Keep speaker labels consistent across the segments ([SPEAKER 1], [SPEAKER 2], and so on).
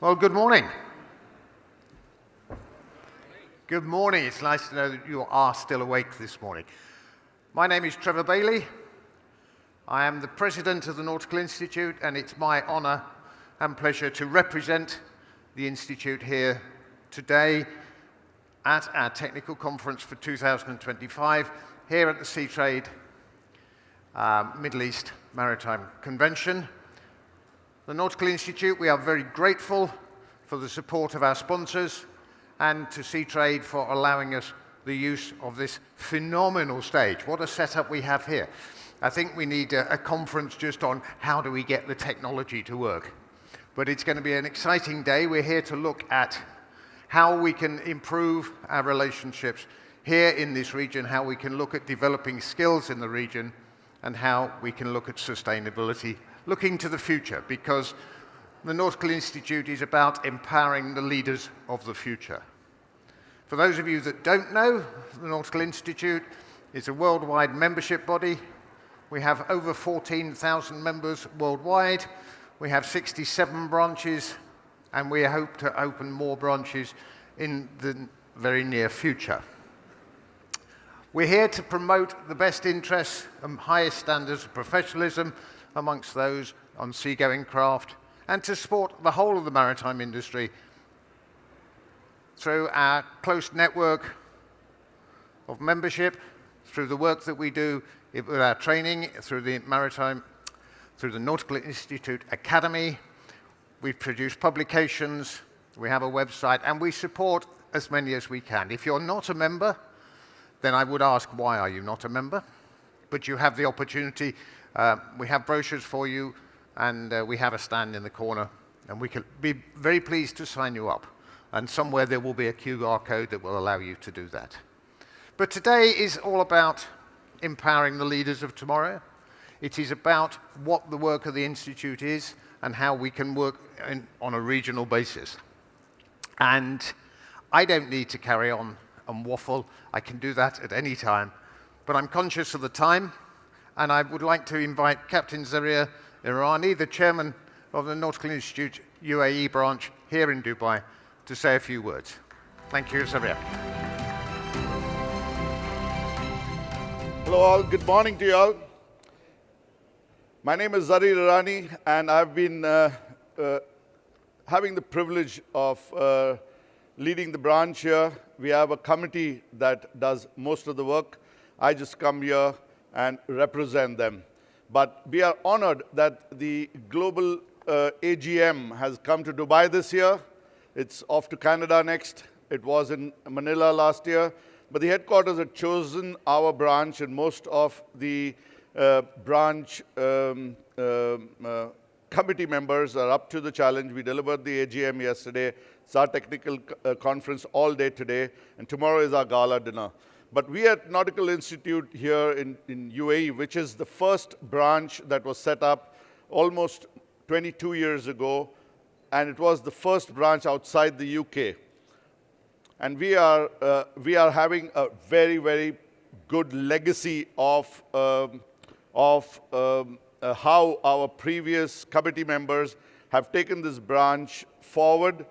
[SPEAKER 1] Well, good morning. Good morning. It's nice to know that you are still awake this morning. My name is Trevor Bailey. I am the president of the Nautical Institute, and it's my honor and pleasure to represent the Institute here today at our technical conference for 2025 here at the Sea Trade Middle East Maritime Convention. The Nautical Institute, we are very grateful for the support of our sponsors and to Sea Trade for allowing us the use of this phenomenal stage. What a setup we have here. I think we need a conference just on how do we get the technology to work. But it's going to be an exciting day. We're here to look at how we can improve our relationships here in this region, how we can look at developing skills in the region, and how we can look at sustainability, looking to the future, because the Nautical Institute is about empowering the leaders of the future. For those of you that don't know, the Nautical Institute is a worldwide membership body. We have over 14,000 members worldwide. We have 67 branches, and we hope to open more branches in the very near future. We're here to promote the best interests and highest standards of professionalism amongst those on seagoing craft, and to support the whole of the maritime industry through our close network of membership, through the work that we do with our training, through the Nautical Institute Academy. We produce publications, we have a website, and we support as many as we can. If you're not a member, then I would ask, why are you not a member? But you have the opportunity. We have brochures for you, and we have a stand in the corner, and we can be very pleased to sign you up. And somewhere there will be a QR code that will allow you to do that. But today is all about empowering the leaders of tomorrow. It is about what the work of the Institute is and how we can work on a regional basis. And I don't need to carry on and waffle. I can do that at any time. But I'm conscious of the time, and I would like to invite Captain Zarir Irani, the chairman of the Nautical Institute UAE Branch here in Dubai, to say a few words. Thank you, Zarir.
[SPEAKER 2] Hello all, good morning to you all. My name is Zarir Irani, and I've been having the privilege of leading the branch here. We have a committee that does most of the work. I just come here and represent them. But we are honored that the global AGM has come to Dubai this year. It's off to Canada next. It was in Manila last year. But the headquarters had chosen our branch, and most of the branch committee members are up to the challenge. We delivered the AGM yesterday. It's our technical conference all day today, and tomorrow is our gala dinner. But we at Nautical Institute here in UAE, which is the first branch that was set up almost 22 years ago, and it was the first branch outside the UK. And we are having a very, very good legacy of how our previous committee members have taken this branch forward.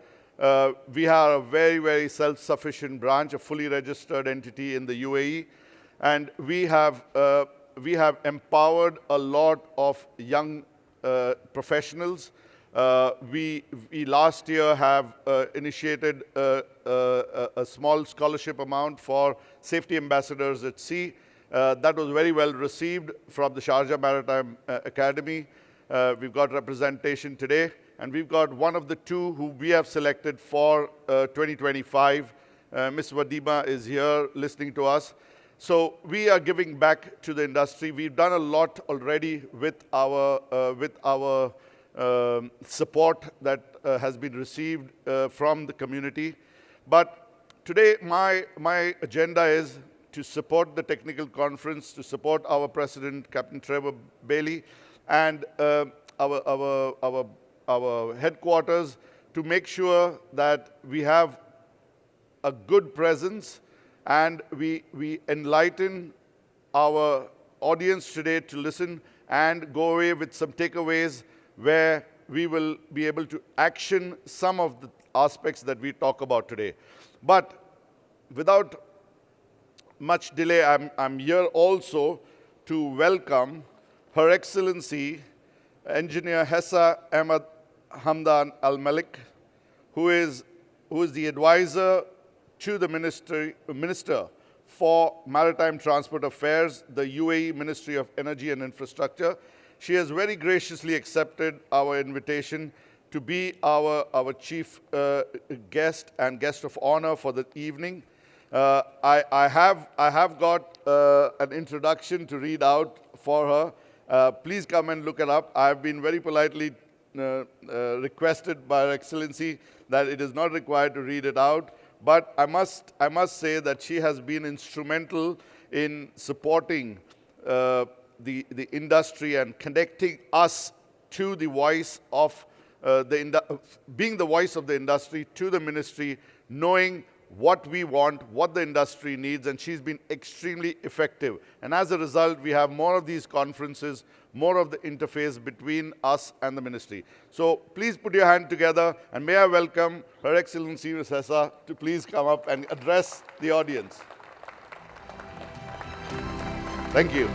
[SPEAKER 2] We are a very, very self-sufficient branch, a fully registered entity in the UAE, and we have empowered a lot of young professionals. We last year have initiated a small scholarship amount for safety ambassadors at sea. That was very well received from the Sharjah Maritime Academy. We've got representation today, and we've got one of the two who we have selected for 2025. Ms. Wadima is here listening to us. So we are giving back to the industry. We've done a lot already with our support that has been received from the community. But today my agenda is to support the technical conference, to support our president, Captain Trevor Bailey, and our headquarters, to make sure that we have a good presence and we enlighten our audience today to listen and go away with some takeaways where we will be able to action some of the aspects that we talk about today. But without much delay, I'm here also to welcome Her Excellency Engineer Hessa Ahmad Hamdan Al-Malik, who is the advisor to the Minister for Maritime Transport Affairs, the UAE Ministry of Energy and Infrastructure. She has very graciously accepted our invitation to be our chief guest and guest of honor for the evening. I have got an introduction to read out for her. Please come and look it up. I have been very politely requested by Her Excellency that it is not required to read it out. But I must say that she has been instrumental in supporting the industry and connecting us to the voice of being the voice of the industry to the ministry, knowing what we want, what the industry needs, and she's been extremely effective. And as a result, we have more of these conferences, more of the interface between us and the ministry. So please put your hand together, and may I welcome Her Excellency Ms. Hessa to please come up and address the audience. Thank you.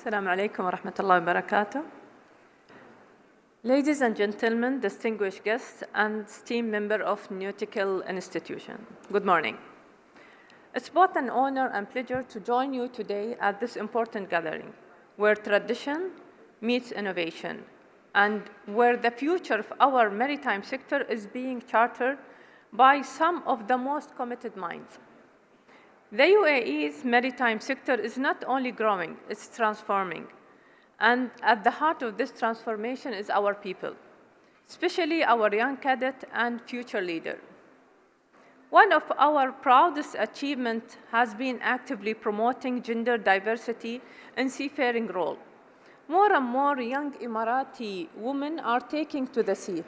[SPEAKER 3] Assalamu alaikum wa rahmatullahi wa barakatuh. Ladies and gentlemen, distinguished guests, and esteemed member of Nautical Institution, good morning. It's both an honor and pleasure to join you today at this important gathering, where tradition meets innovation, and where the future of our maritime sector is being chartered by some of the most committed minds. The UAE's maritime sector is not only growing, it's transforming. And at the heart of this transformation is our people, especially our young cadet and future leader. One of our proudest achievements has been actively promoting gender diversity in seafaring role. More and more young Emirati women are taking to the sea,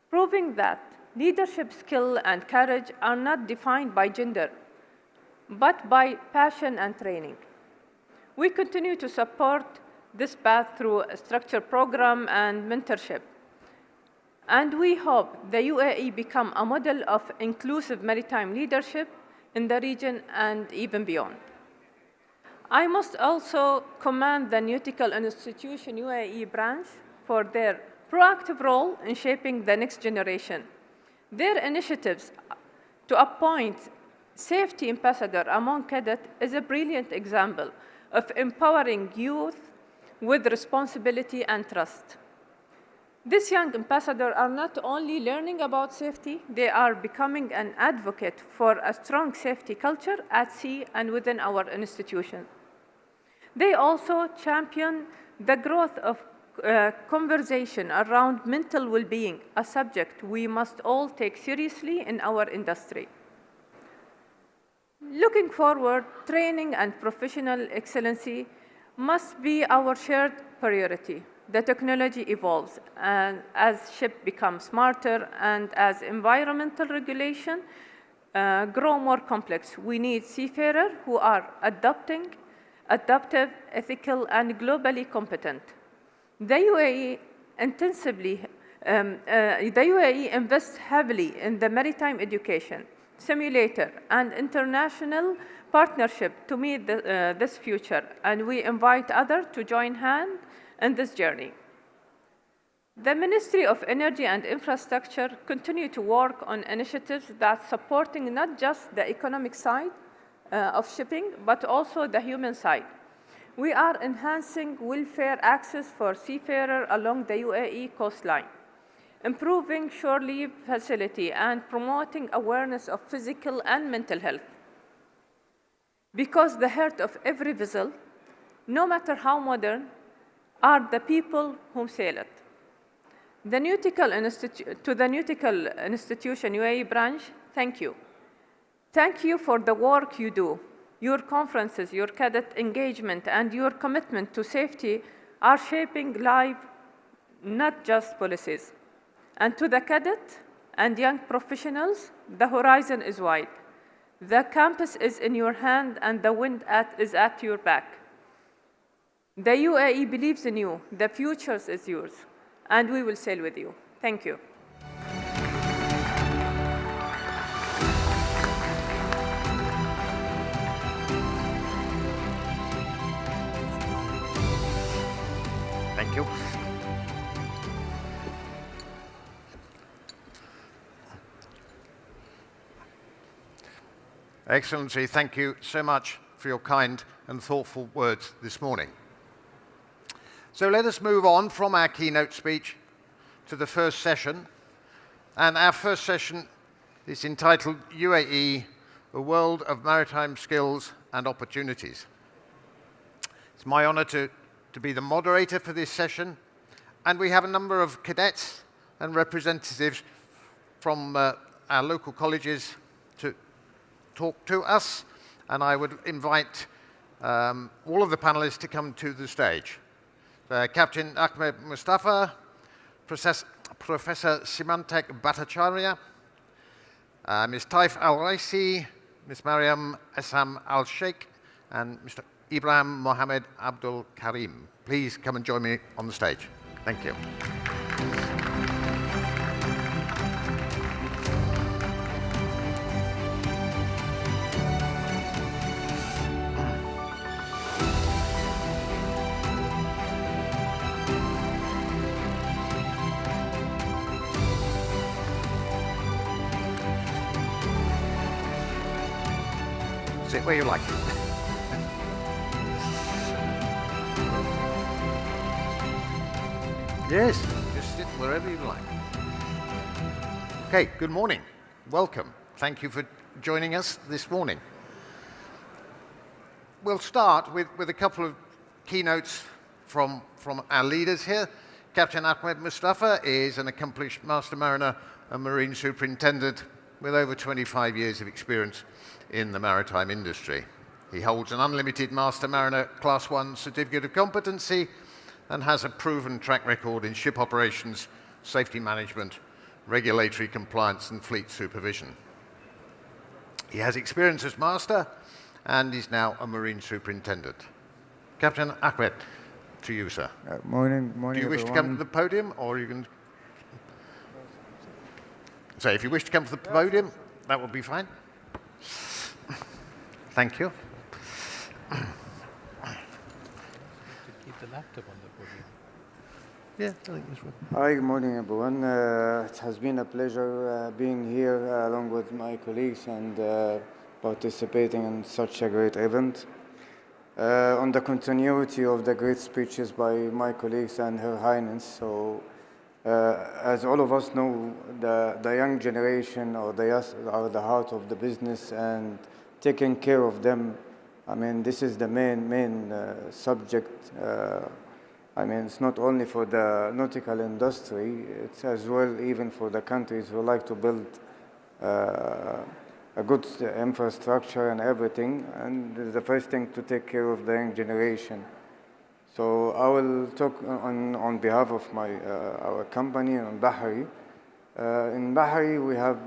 [SPEAKER 3] proving that leadership skill and courage are not defined by gender, but by passion and training. We continue to support this path through a structured program and mentorship. And we hope the UAE become a model of inclusive maritime leadership in the region and even beyond. I must also commend the Nautical Institute UAE Branch for their proactive role in shaping the next generation. Their initiatives to appoint safety ambassador among cadets is a brilliant example of empowering youth with responsibility and trust. These young ambassadors are not only learning about safety, they are becoming an advocate for a strong safety culture at sea and within our institution. They also champion the growth of conversation around mental well-being, a subject we must all take seriously in our industry. Looking forward, training and professional excellency must be our shared priority. The technology evolves, and as ships become smarter and as environmental regulation grow more complex, we need seafarers who are adaptive, ethical, and globally competent. The UAE invests heavily in the maritime education, simulator, and international partnership to meet this future, and we invite others to join hands in this journey. The Ministry of Energy and Infrastructure continue to work on initiatives that supporting not just the economic side of shipping, but also the human side. We are enhancing welfare access for seafarers along the UAE coastline, improving shore leave facility, and promoting awareness of physical and mental health. Because the heart of every vessel, no matter how modern, are the people who sail it. To the Nautical Institution UAE Branch, thank you. Thank you for the work you do. Your conferences, your cadet engagement, and your commitment to safety are shaping lives not just policies. And to the cadet and young professionals, the horizon is wide. The campus is in your hand and the wind is at your back. The UAE believes in you. The future is yours. And we will sail with you. Thank you.
[SPEAKER 1] Thank you. Excellency, thank you so much for your kind and thoughtful words this morning. So let us move on from our keynote speech to the first session. And our first session is entitled UAE, a World of Maritime Skills and Opportunities. It's my honor to be the moderator for this session. And we have a number of cadets and representatives from our local colleges to talk to us, and I would invite all of the panelists to come to the stage. Captain Ahmed Mustafa, Professor Simantek Bhattacharya, Ms. Taif Al-Raisi, Ms. Mariam Essam Al-Sheikh, and Mr. Ibrahim Mohammed Abdul Karim. Please come and join me on the stage. Thank you. Sit where you like. Yes, just sit wherever you like. Okay, good morning. Welcome. Thank you for joining us this morning. We'll start with a couple of keynotes from our leaders here. Captain Ahmed Mustafa is an accomplished master mariner and marine superintendent with over 25 years of experience in the maritime industry. He holds an unlimited Master Mariner Class 1 Certificate of Competency and has a proven track record in ship operations, safety management, regulatory compliance and fleet supervision. He has experience as master and is now a marine superintendent. Captain Ahmed, to you, sir.
[SPEAKER 4] Morning,
[SPEAKER 1] Do you wish to come to the podium, or you can... So if you wish to come to the podium, that would be fine. Thank you.
[SPEAKER 5] Keep the laptop on the podium.
[SPEAKER 1] Yeah, I think this one.
[SPEAKER 4] Hi, good morning, everyone. It has been a pleasure being here along with my colleagues and participating in such a great event. On the continuity of the great speeches by my colleagues and Her Highness, so as all of us know, the young generation are the heart of the business, and taking care of them, I mean, this is the main subject. I mean, it's not only for the nautical industry, it's as well even for the countries who like to build a good infrastructure and everything, and the first thing to take care of the young generation. So I will talk on behalf of our company in Bahari. In Bahari, we have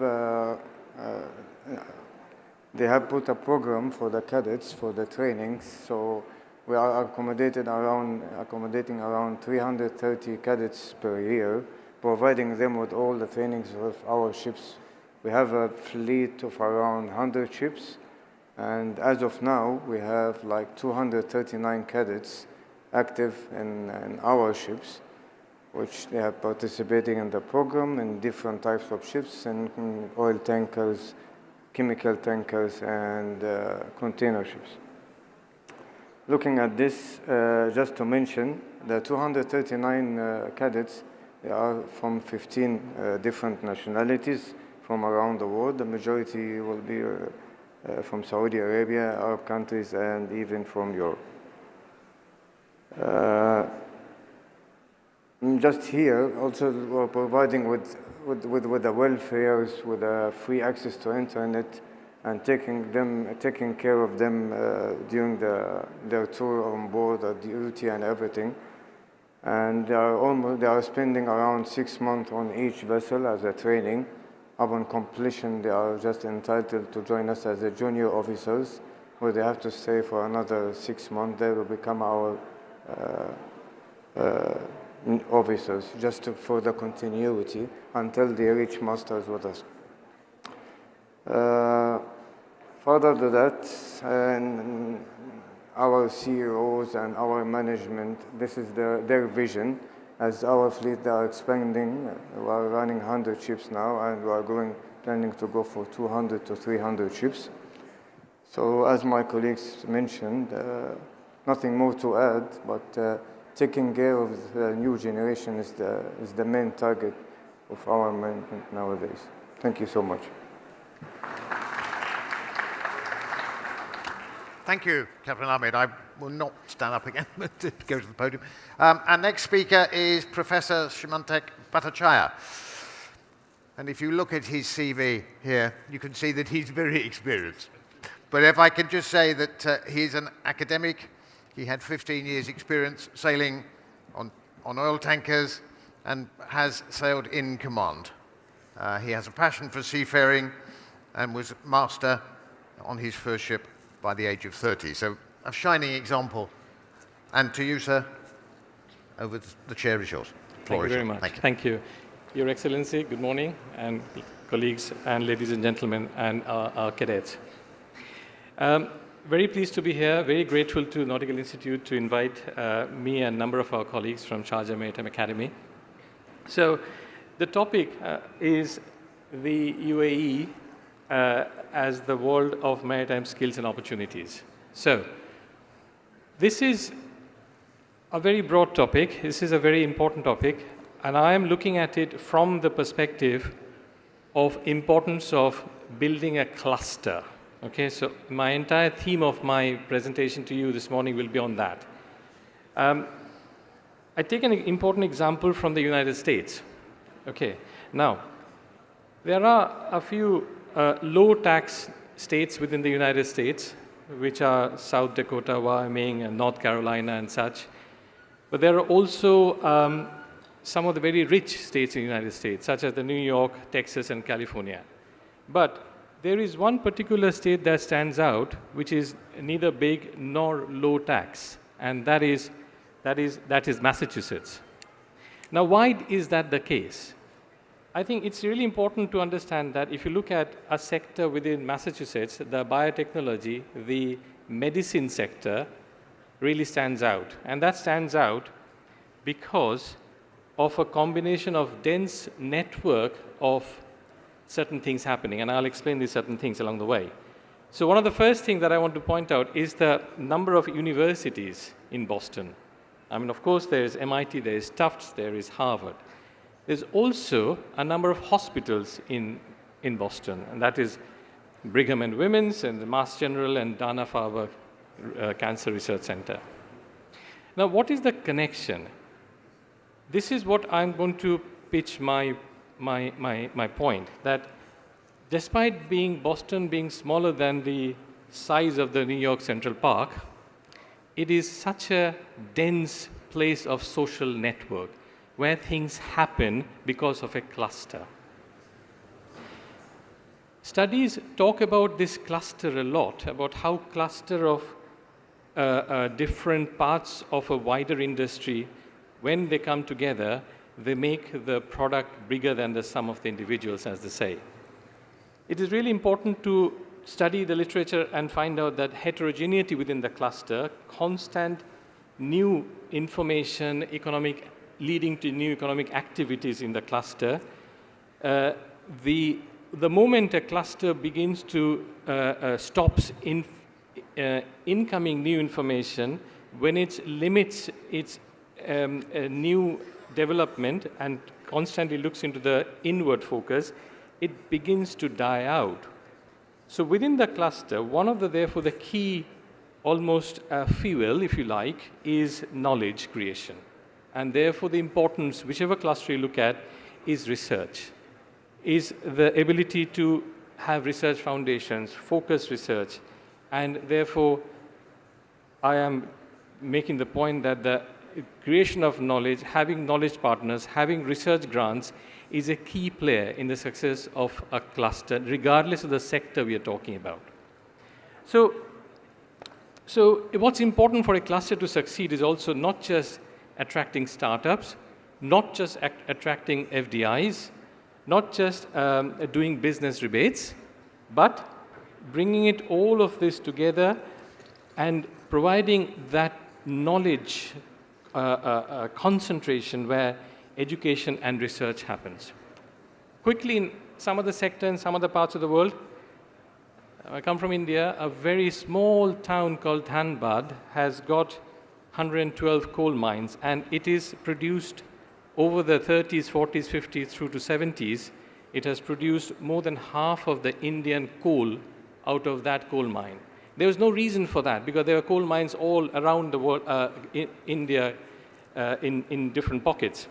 [SPEAKER 4] they have put a program for the cadets for the trainings. So we are accommodating around 330 cadets per year, providing them with all the trainings of our ships. We have a fleet of around 100 ships, and as of now, we have like 239 cadets active in our ships, which they are participating in the program in different types of ships, in oil tankers, chemical tankers, and container ships. Looking at this, just to mention, the 239 cadets, they are from 15 different nationalities from around the world. The majority will be from Saudi Arabia, Arab countries, and even from Europe. Just here, also we're providing with the welfares, with free access to internet, and taking care of them during their tour on board, the duty and everything. And they are spending around 6 months on each vessel as a training. Upon completion, they are just entitled to join us as a junior officers, where they have to stay for another 6 months. They will become our officers, just for the continuity until they reach masters with us. Further to that, our CEOs and our management, this is their vision. As our fleet, they are expanding. We are running 100 ships now, and we are planning to go for 200 to 300 ships. So as my colleagues mentioned, nothing more to add, but taking care of the new generation is the main target of our management nowadays. Thank you so much.
[SPEAKER 1] Thank you, Captain Ahmed. I will not stand up again to go to the podium. Our next speaker is Professor Shymantak Bhattacharya. And if you look at his CV here, you can see that he's very experienced. But if I can just say that he's an academic, he had 15 years experience sailing on oil tankers and has sailed in command. He has a passion for seafaring and was master on his first ship by the age of 30. So a shining example. And to you, sir, over the chair is yours.
[SPEAKER 6] Thank you very much. Thank you. Your Excellency, good morning, and colleagues and ladies and gentlemen and our cadets. Very pleased to be here, very grateful to Nautical Institute to invite me and a number of our colleagues from Sharjah Maritime Academy. So the topic is the UAE as the world of maritime skills and opportunities. So this is a very broad topic. This is a very important topic, and I am looking at it from the perspective of importance of building a cluster. Okay, so my entire theme of my presentation to you this morning will be on that. I take an important example from the United States. Okay, now there are a few low tax states within the United States, which are South Dakota, Wyoming, and North Carolina and such. But there are also some of the very rich states in the United States, such as the New York, Texas, and California. But there is one particular state that stands out, which is neither big nor low tax, and that is Massachusetts. Now, why is that the case? I think it's really important to understand that if you look at a sector within Massachusetts, the biotechnology, the medicine sector really stands out. And that stands out because of a combination of dense network of certain things happening. And I'll explain these certain things along the way. So one of the first things that I want to point out is the number of universities in Boston. I mean, of course, there is MIT, there is Tufts, there is Harvard. There's also a number of hospitals in Boston, and that is Brigham and Women's and the Mass General and Dana-Farber Cancer Research Center. Now, what is the connection? This is what I'm going to pitch my point, that despite Boston being smaller than the size of the New York Central Park, it is such a dense place of social network where things happen because of a cluster. Studies talk about this cluster a lot, about how cluster of different parts of a wider industry, when they come together, they make the product bigger than the sum of the individuals, as they say. It is really important to study the literature and find out that heterogeneity within the cluster, constant new information, leading to new economic activities in the cluster. The moment a cluster begins to stops incoming new information, when it limits its new development and constantly looks into the inward focus, it begins to die out. So within the cluster, therefore the key almost fuel, if you like, is knowledge creation. And therefore the importance, whichever cluster you look at, is research, is the ability to have research foundations, focus research, and therefore I am making the point that creation of knowledge, having knowledge partners, having research grants is a key player in the success of a cluster, regardless of the sector we are talking about. So what's important for a cluster to succeed is also not just attracting startups, not just attracting FDIs, not just doing business rebates, but bringing it all of this together and providing that knowledge concentration where education and research happens. Quickly, in some of the sector in some other parts of the world, I come from India, a very small town called Dhanbad has got 112 coal mines, and it is produced over the 30s, 40s, 50s through to 70s. It has produced more than half of the Indian coal out of that coal mine. There was no reason for that because there were coal mines all around the world, in India, in different pockets.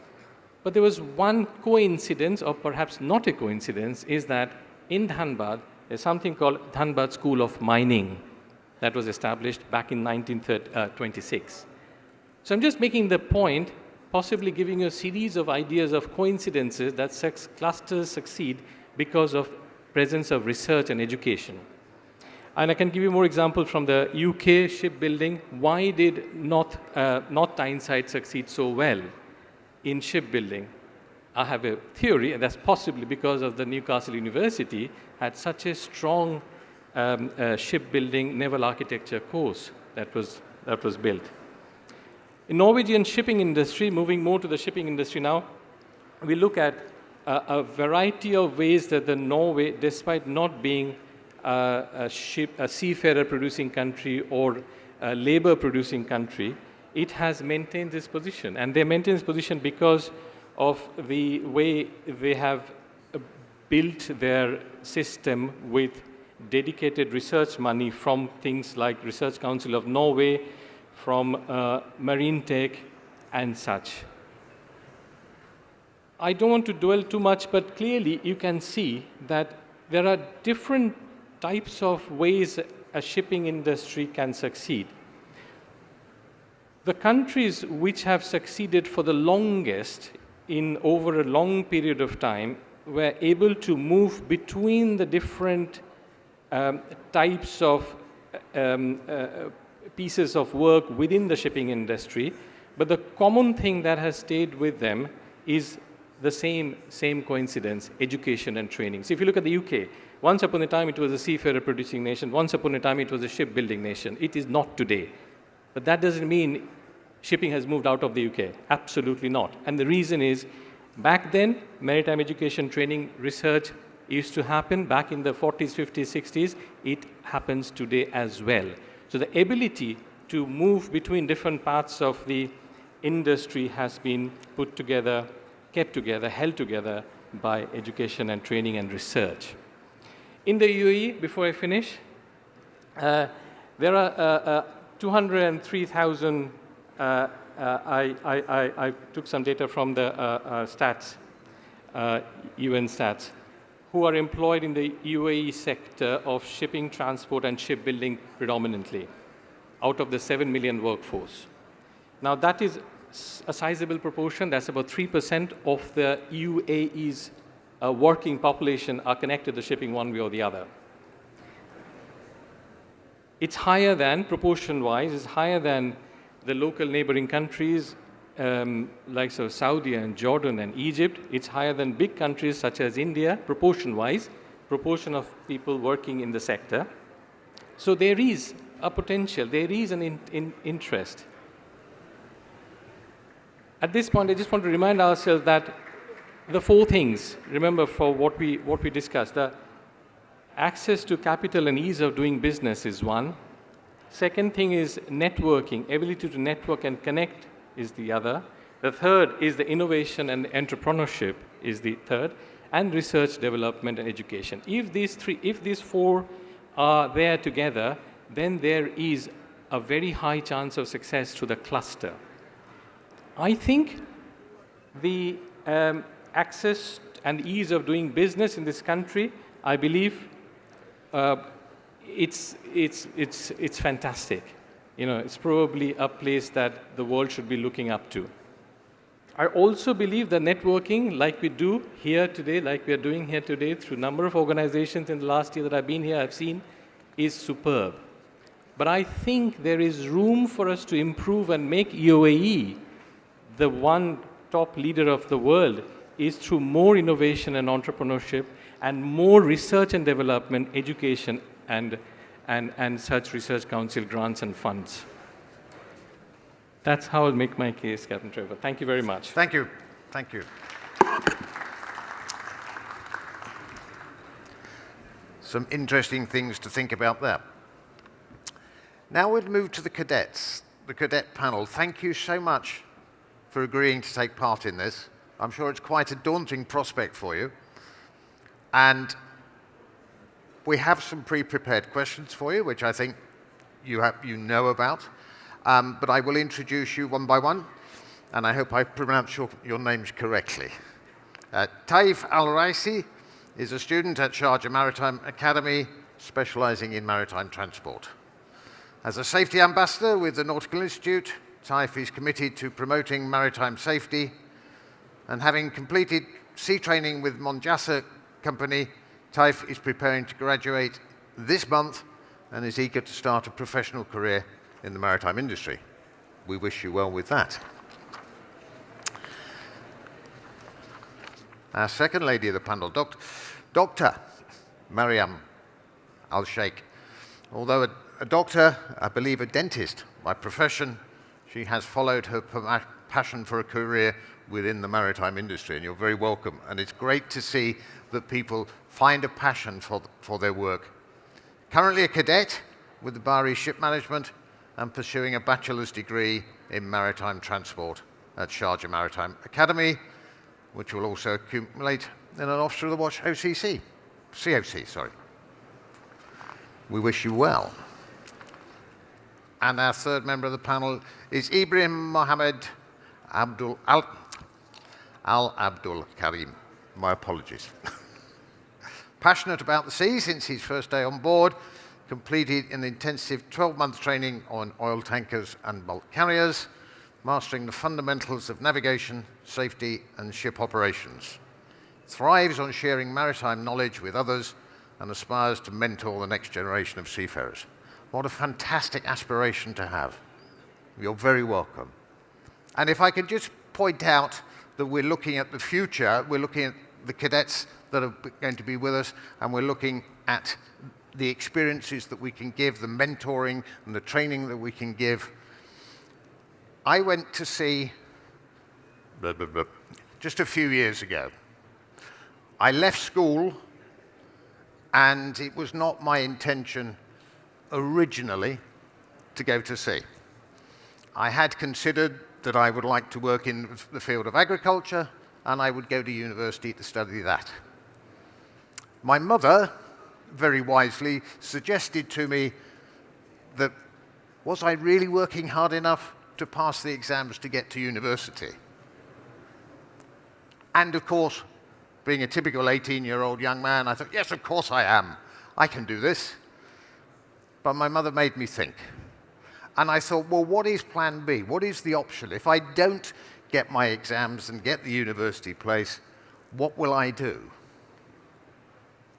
[SPEAKER 6] But there was one coincidence, or perhaps not a coincidence, is that in Dhanbad, there's something called Dhanbad School of Mining that was established back in 1926. So I'm just making the point, possibly giving you a series of ideas of coincidences that clusters succeed because of presence of research and education. And I can give you more examples from the UK shipbuilding. Why did North Tyneside succeed so well in shipbuilding? I have a theory, and that's possibly because of the Newcastle University had such a strong shipbuilding naval architecture course that was built. In Norwegian shipping industry, moving more to the shipping industry now, we look at a variety of ways that the Norway, despite not being a seafarer producing country or a labor producing country, it has maintained this position. And they maintain this position because of the way they have built their system with dedicated research money from things like Research Council of Norway, from Marine Tech, and such. I don't want to dwell too much, but clearly you can see that there are different types of ways a shipping industry can succeed. The countries which have succeeded for the longest in over a long period of time were able to move between the different types of pieces of work within the shipping industry, but the common thing that has stayed with them is the same coincidence, education and training. So if you look at the UK, once upon a time it was a seafarer producing nation, once upon a time it was a shipbuilding nation. It is not today. But that doesn't mean shipping has moved out of the UK. Absolutely not. And the reason is, back then, maritime education, training, research used to happen back in the 40s, 50s, 60s. It happens today as well. So the ability to move between different parts of the industry has been put together, kept together, held together by education and training and research. In the UAE, before I finish, there are 203,000, I took some data from the stats, UN stats, who are employed in the UAE sector of shipping, transport, and shipbuilding predominantly, out of the 7 million workforce. Now, that is a sizable proportion. That's about 3% of the UAE's working population are connected to shipping one way or the other. It's higher than, proportion-wise, it's higher than the local neighboring countries like Saudi and Jordan and Egypt. It's higher than big countries such as India, proportion-wise, proportion of people working in the sector. So there is a potential, there is an interest. At this point, I just want to remind ourselves that the four things, remember for what we discussed, the access to capital and ease of doing business is one. Second thing is networking, ability to network and connect is the other. The third is the innovation and entrepreneurship is the third, and research, development, and education. If these four are there together, then there is a very high chance of success to the cluster. I think the access and ease of doing business in this country, I believe, it's fantastic. it's probably a place that the world should be looking up to. I also believe that networking, like we do here today, like we are doing here today through a number of organizations in the last year that I've been here, I've seen, is superb. But I think there is room for us to improve and make UAE the one top leader of the world is through more innovation and entrepreneurship and more research and development, education, and such research council grants and funds. That's how I'll make my case, Captain Trevor. Thank you very much.
[SPEAKER 1] Thank you. Thank you. Some interesting things to think about there. Now we'll move to the cadets, the cadet panel. Thank you so much for agreeing to take part in this. I'm sure it's quite a daunting prospect for you. And we have some pre-prepared questions for you, which I think you know about. But I will introduce you one by one, and I hope I pronounce your names correctly. Taif Al-Raisi is a student at Sharjah Maritime Academy, specializing in maritime transport. As a safety ambassador with the Nautical Institute, Taif is committed to promoting maritime safety, and having completed sea training with Monjasa Company, Taif is preparing to graduate this month and is eager to start a professional career in the maritime industry. We wish you well with that. Our second lady of the panel, Dr. Mariam Al-Sheikh. Although a doctor, I believe a dentist by profession, she has followed her passion for a career within the maritime industry, and you're very welcome. And it's great to see that people find a passion for their work. Currently a cadet with the Bahri Ship Management and pursuing a bachelor's degree in maritime transport at Sharjah Maritime Academy, which will also accumulate in an Officer of the Watch COC. We wish you well. And our third member of the panel is Ibrahim Mohammed Al Abdul Karim. My apologies. Passionate about the sea since his first day on board, completed an intensive 12-month training on oil tankers and bulk carriers, mastering the fundamentals of navigation, safety, and ship operations. Thrives on sharing maritime knowledge with others and aspires to mentor the next generation of seafarers. What a fantastic aspiration to have. You're very welcome. And if I could just point out that we're looking at the future, we're looking at the cadets that are going to be with us, and we're looking at the experiences that we can give, the mentoring and the training that we can give. I went to sea just a few years ago. I left school, and it was not my intention originally to go to sea. I had considered that I would like to work in the field of agriculture, and I would go to university to study that. My mother, very wisely, suggested to me that was I really working hard enough to pass the exams to get to university? And of course, being a typical 18-year-old young man, I thought, yes, of course I am. I can do this. But my mother made me think. And I thought, well, what is plan B? What is the option? If I don't get my exams and get the university place, what will I do?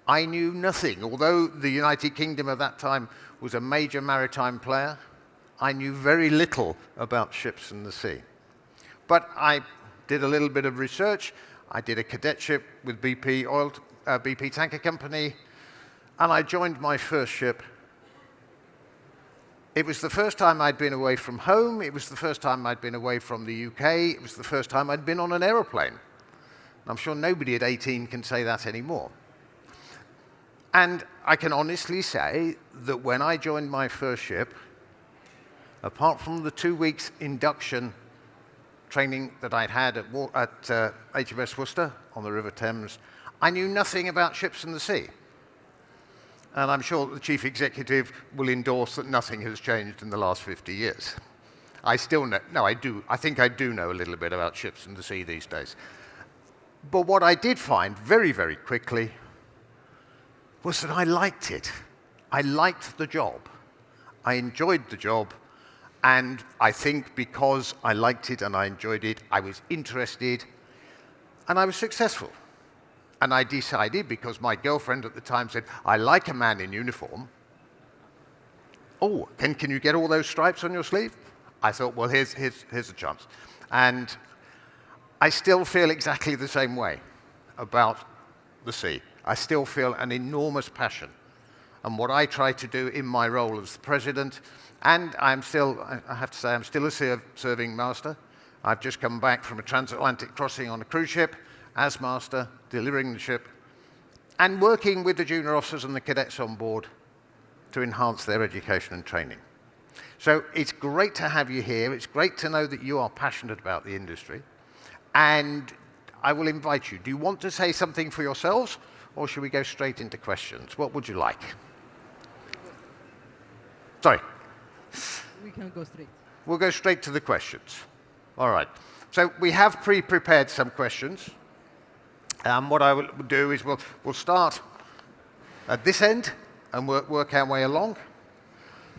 [SPEAKER 1] I knew nothing. Although the United Kingdom at that time was a major maritime player, I knew very little about ships and the sea. But I did a little bit of research. I did a cadetship with BP Tanker Company, and I joined my first ship. It was the first time I'd been away from home. It was the first time I'd been away from the UK. It was the first time I'd been on an aeroplane. I'm sure nobody at 18 can say that anymore. And I can honestly say that when I joined my first ship, apart from the 2 weeks induction training that I'd had at HMS Worcester on the River Thames, I knew nothing about ships and the sea. And I'm sure the chief executive will endorse that nothing has changed in the last 50 years. I still know, no, I do. I think I do know a little bit about ships and the sea these days. But what I did find very, very quickly was that I liked it. I liked the job. I enjoyed the job, And I think because I liked it and I enjoyed it, I was interested and I was successful. And I decided, because my girlfriend at the time said, I like a man in uniform. Oh, can you get all those stripes on your sleeve? I thought, well, here's a chance. And I still feel exactly the same way about the sea. I still feel an enormous passion. And what I try to do in my role as the president, and I have to say, I'm still a serving master. I've just come back from a transatlantic crossing on a cruise ship as master, delivering the ship, and working with the junior officers and the cadets on board to enhance their education and training. So it's great to have you here. It's great to know that you are passionate about the industry. And I will invite you. Do you want to say something for yourselves, or should we go straight into questions? What would you like? Sorry.
[SPEAKER 7] We can go straight.
[SPEAKER 1] We'll go straight to the questions. All right. So we have pre-prepared some questions. What I will do is we'll start at this end and work our way along.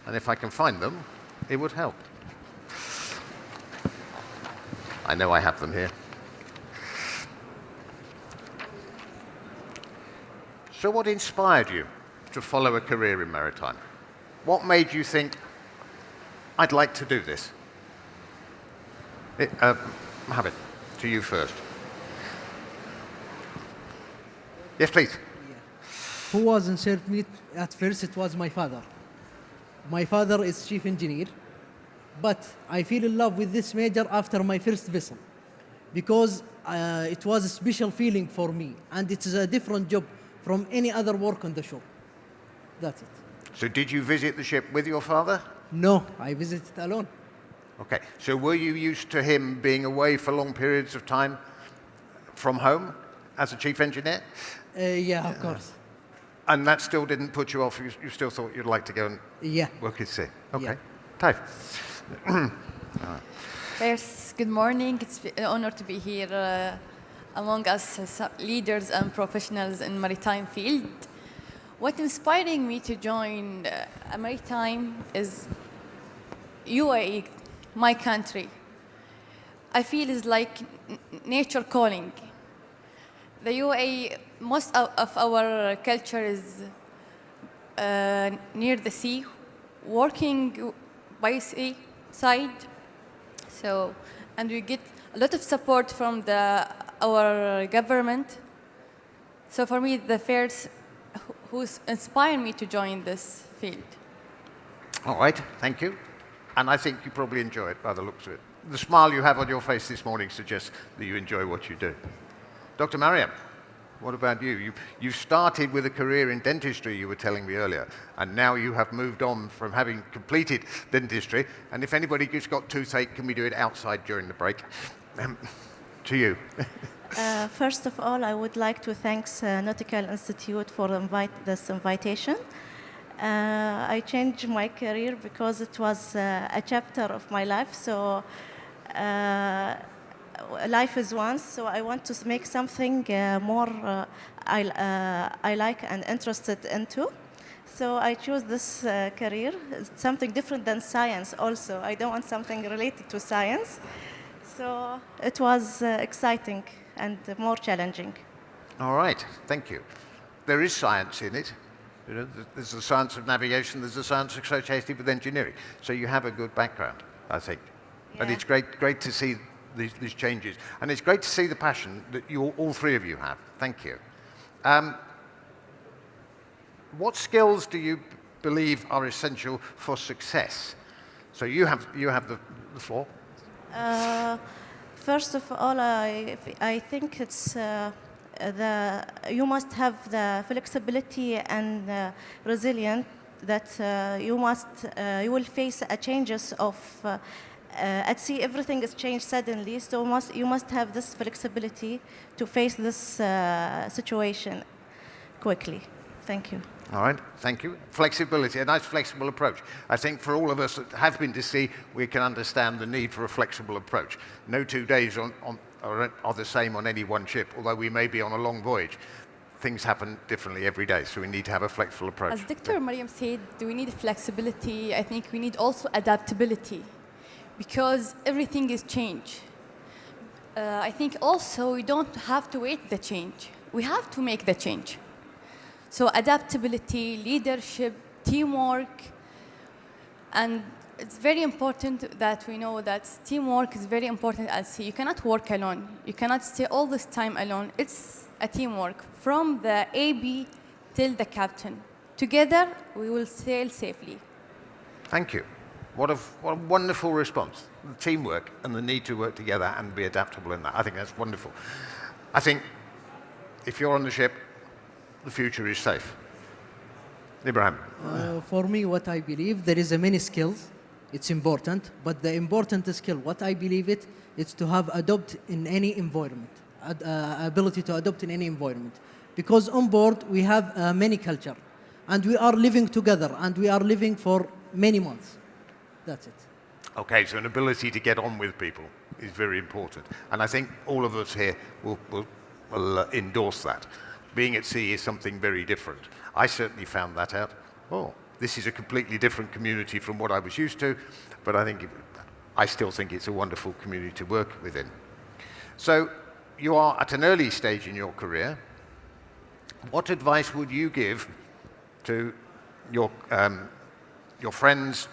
[SPEAKER 1] And if I can find them, it would help. I know I have them here. So what inspired you to follow a career in maritime? What made you think, I'd like to do this? Mohammed, to you first. Yes, please.
[SPEAKER 7] Who was inspired me at first? It was my father. My father is chief engineer, but I fell in love with this major after my first vessel because it was a special feeling for me, and it is a different job from any other work on the shore. That's it.
[SPEAKER 1] So did you visit the ship with your father?
[SPEAKER 7] No, I visited alone.
[SPEAKER 1] Okay. So were you used to him being away for long periods of time from home as a chief engineer?
[SPEAKER 7] Yeah, of course.
[SPEAKER 1] And that still didn't put you off? You still thought you'd like to go and work at sea? Okay.
[SPEAKER 7] Yeah.
[SPEAKER 1] Taif.
[SPEAKER 8] First, good morning. It's an honor to be here among us as leaders and professionals in maritime field. What inspiring me to join a maritime is UAE, my country. I feel it's like nature calling. The UAE, most of our culture is near the sea, working by sea side. So, and we get a lot of support from our government. So for me, the first who's inspired me to join this field.
[SPEAKER 1] All right, thank you. And I think you probably enjoy it by the looks of it. The smile you have on your face this morning suggests that you enjoy what you do. Dr. Mariam, what about you? You started with a career in dentistry, you were telling me earlier, and now you have moved on from having completed dentistry. And if anybody's got toothache, can we do it outside during the break? To you.
[SPEAKER 9] First of all, I would like to thank Nautical Institute for this invitation. I changed my career because it was a chapter of my life. So life is once, so I want to make something more I like and interested into. So I chose this career. It's something different than science also. I don't want something related to science. So it was exciting and more challenging.
[SPEAKER 1] All right, thank you. There is science in it. You know, there's the science of navigation, there's the science associated with engineering. So you have a good background, I think. Yeah. And it's great to see these changes. And it's great to see the passion that all three of you have. Thank you. What skills do you believe are essential for success? So you have the floor.
[SPEAKER 9] First of all, I think it's you must have the flexibility and resilience that you will face changes of at sea. Everything is changed suddenly, so you must have this flexibility to face this situation quickly. Thank you.
[SPEAKER 1] All right, thank you. Flexibility, a nice flexible approach. I think for all of us that have been to sea, we can understand the need for a flexible approach. No 2 days are the same on any one ship, although we may be on a long voyage. things happen differently every day, so we need to have a flexible approach.
[SPEAKER 8] As Dr. Mariam said, we need flexibility. I think we need also adaptability because everything is change. I think also we don't have to wait the change. We have to make the change. So adaptability, leadership, teamwork, and it's very important that we know that teamwork is very important at sea. You cannot work alone. You cannot stay all this time alone. It's a teamwork from the AB till the captain. Together, we will sail safely.
[SPEAKER 1] Thank you. What a wonderful response. The teamwork and the need to work together and be adaptable in that. I think that's wonderful. I think if you're on the ship, the future is safe. Ibrahim.
[SPEAKER 7] For me, what I believe, there is a many skills. It's important, but the important skill, what I believe it's to have adopt in any environment, ability to adopt in any environment. Because on board, we have many culture, and we are living together, and we are living for many months. That's it.
[SPEAKER 1] Okay, so an ability to get on with people is very important. And I think all of us here will endorse that. Being at sea is something very different. I certainly found that out. Oh, this is a completely different community from what I was used to, but I still think it's a wonderful community to work within. So you are at an early stage in your career. What advice would you give to your friends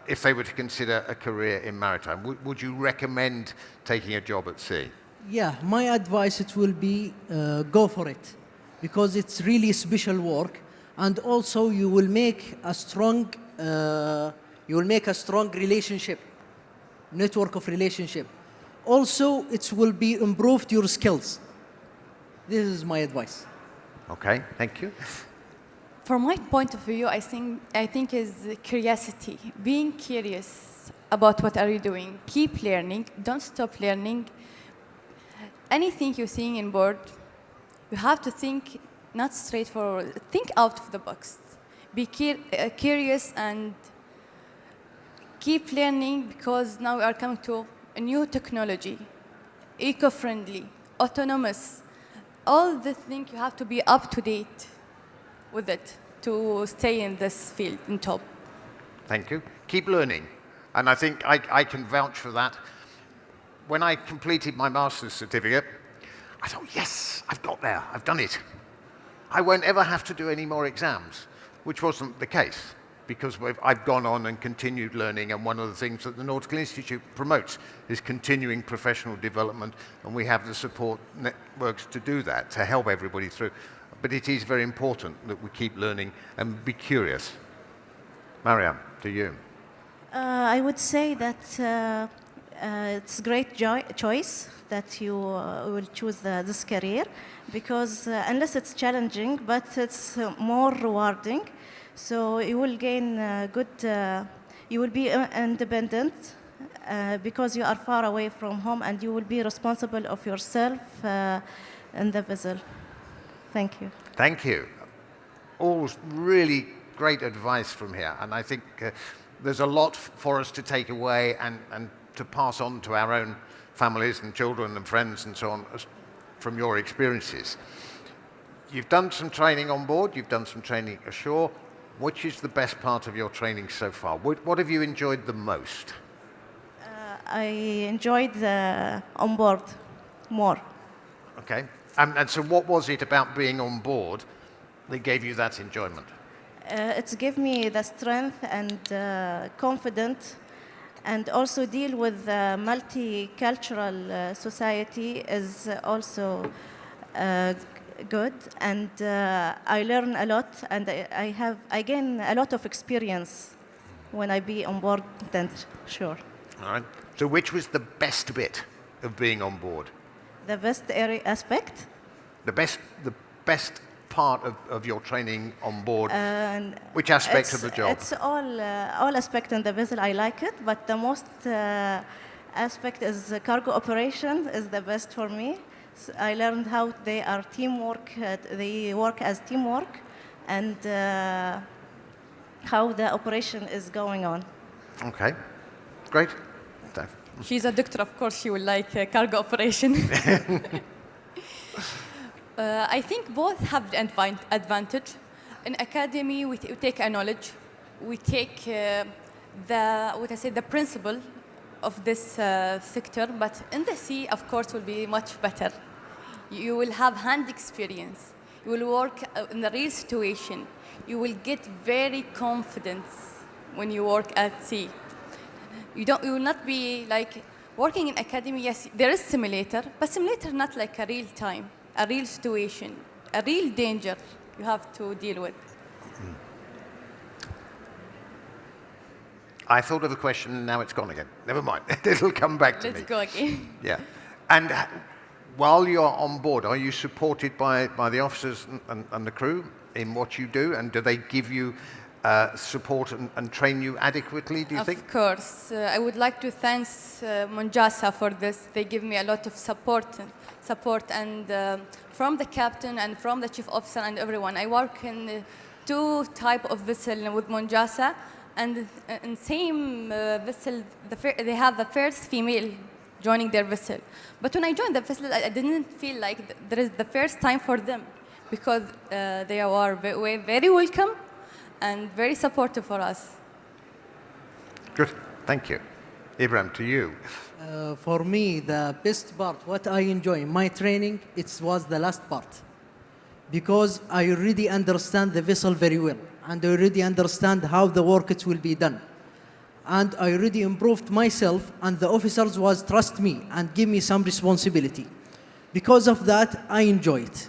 [SPEAKER 1] if they were to consider a career in maritime? Would you recommend taking a job at sea?
[SPEAKER 7] Yeah, my advice it will be go for it, because it's really special work, and also you will make a strong relationship, network of relationship. Also, it will be improved your skills. This is my advice.
[SPEAKER 1] Okay, thank you.
[SPEAKER 8] From my point of view, I think is curiosity, being curious about what are you doing. Keep learning, don't stop learning. Anything you're seeing on board, you have to think not straightforward, think out of the box. Be curious and keep learning, because now we are coming to a new technology, eco-friendly, autonomous. All the things you have to be up to date with it to stay in this field in top.
[SPEAKER 1] Thank you. Keep learning. And I think I can vouch for that. When I completed my master's certificate, I thought, yes, I've got there, I've done it. I won't ever have to do any more exams, which wasn't the case, because I've gone on and continued learning, and one of the things that the Nautical Institute promotes is continuing professional development, and we have the support networks to do that, to help everybody through. But it is very important that we keep learning and be curious. Mariam, to you.
[SPEAKER 9] I would say that it's a great choice that you will choose this career, because unless it's challenging, but it's more rewarding. So you will gain you will be independent because you are far away from home, and you will be responsible of yourself in the vessel. Thank you.
[SPEAKER 1] Thank you. All really great advice from here, and I think there's a lot for us to take away and to pass on to our own families and children and friends and so on from your experiences. You've done some training on board, you've done some training ashore. Which is the best part of your training so far? What have you enjoyed the most?
[SPEAKER 9] I enjoyed the on board more.
[SPEAKER 1] Okay. And so what was it about being on board that gave you that enjoyment?
[SPEAKER 9] It's give me the strength and confidence, and also deal with the multicultural society is also good, and I learn a lot, and I gain a lot of experience when I be on board then sure.
[SPEAKER 1] All right. So which was the best bit of being on board?
[SPEAKER 9] The best aspect?
[SPEAKER 1] The best part of your training on board? Which aspect of the job?
[SPEAKER 9] It's all aspect in the vessel. I like it, but the most aspect is cargo operation is the best for me. So I learned how they are teamwork. They work as teamwork, and how the operation is going on.
[SPEAKER 1] Okay, great.
[SPEAKER 8] She's a doctor, of course. She will like cargo operation. I think both have the advantage. In academy, we take a knowledge, we take the principle of this sector, but in the sea, of course, will be much better. You will have hand experience. You will work in the real situation. You will get very confident when you work at sea. You will not be like working in academy. Yes, there is simulator, but simulator not like a real time, a real situation, a real danger you have to deal with.
[SPEAKER 1] I thought of a question and now it's gone again. Never mind. It'll come back to me.
[SPEAKER 8] Let's go again.
[SPEAKER 1] Yeah. And while you're on board, are you supported by the officers and the crew in what you do? And do they give you support and train you adequately, do you think?
[SPEAKER 8] Of course. I would like to thank Monjasa for this. They give me a lot of support and from the captain and from the chief officer and everyone. I work in two type of vessel with Monjasa, and in same vessel, they have the first female joining their vessel. But when I joined the vessel, I didn't feel like there is the first time for them, because they are very welcome and very supportive for us.
[SPEAKER 1] Good, thank you. Ibrahim, to you.
[SPEAKER 7] For me, the best part, what I enjoy in my training, it was the last part. Because I already understand the vessel very well, and I already understand how the work will be done. And I already improved myself, and the officers was trust me and give me some responsibility. Because of that, I enjoy it.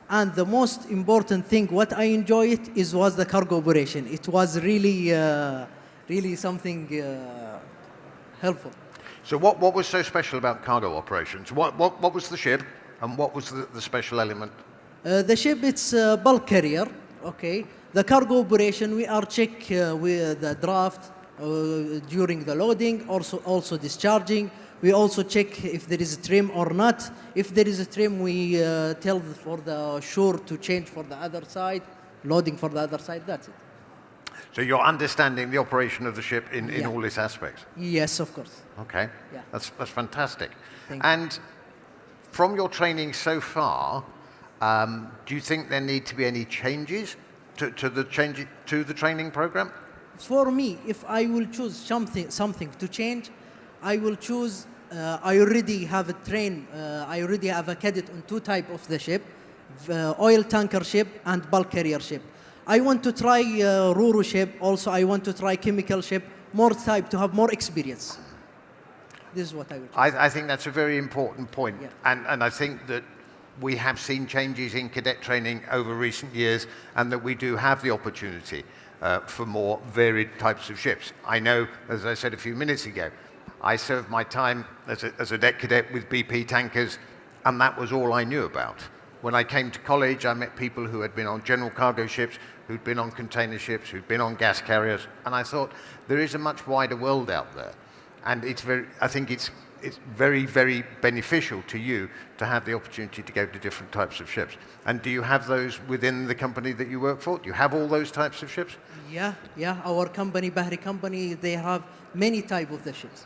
[SPEAKER 7] And the most important thing, what I enjoy it was the cargo operation. It was really something helpful.
[SPEAKER 1] So what was so special about cargo operations? What was the ship, and what was the special element?
[SPEAKER 7] The ship, it's a bulk carrier, okay. The cargo operation, we are check with the draft during the loading, also discharging. We also check if there is a trim or not. If there is a trim, we tell for the shore to change for the other side, loading for the other side, that's it.
[SPEAKER 1] So you're understanding the operation of the ship in
[SPEAKER 7] Yeah.
[SPEAKER 1] all its aspects?
[SPEAKER 7] Yes, of course.
[SPEAKER 1] Okay,
[SPEAKER 7] Yeah.
[SPEAKER 1] that's fantastic.
[SPEAKER 7] Thank you.
[SPEAKER 1] And from your training so far, do you think there need to be any changes to the training program?
[SPEAKER 7] For me, if I will choose something to change, I will choose. I already have I already have a cadet on two type of the ship, oil tanker ship and bulk carrier ship. I want to try Ruru ship. Also, I want to try chemical ship. More type to have more experience. This is what I will choose.
[SPEAKER 1] I think that's a very important point.
[SPEAKER 7] Yeah.
[SPEAKER 1] And I think that we have seen changes in cadet training over recent years, and that we do have the opportunity for more varied types of ships. I know, as I said a few minutes ago, I served my time as a deck cadet with BP tankers, and that was all I knew about. When I came to college, I met people who had been on general cargo ships, who'd been on container ships, who'd been on gas carriers, and I thought there is a much wider world out there. And I think it's very, very beneficial to you to have the opportunity to go to different types of ships. And do you have those within the company that you work for? Do you have all those types of ships?
[SPEAKER 7] Yeah. Our company, Bahri company, they have many type of the ships.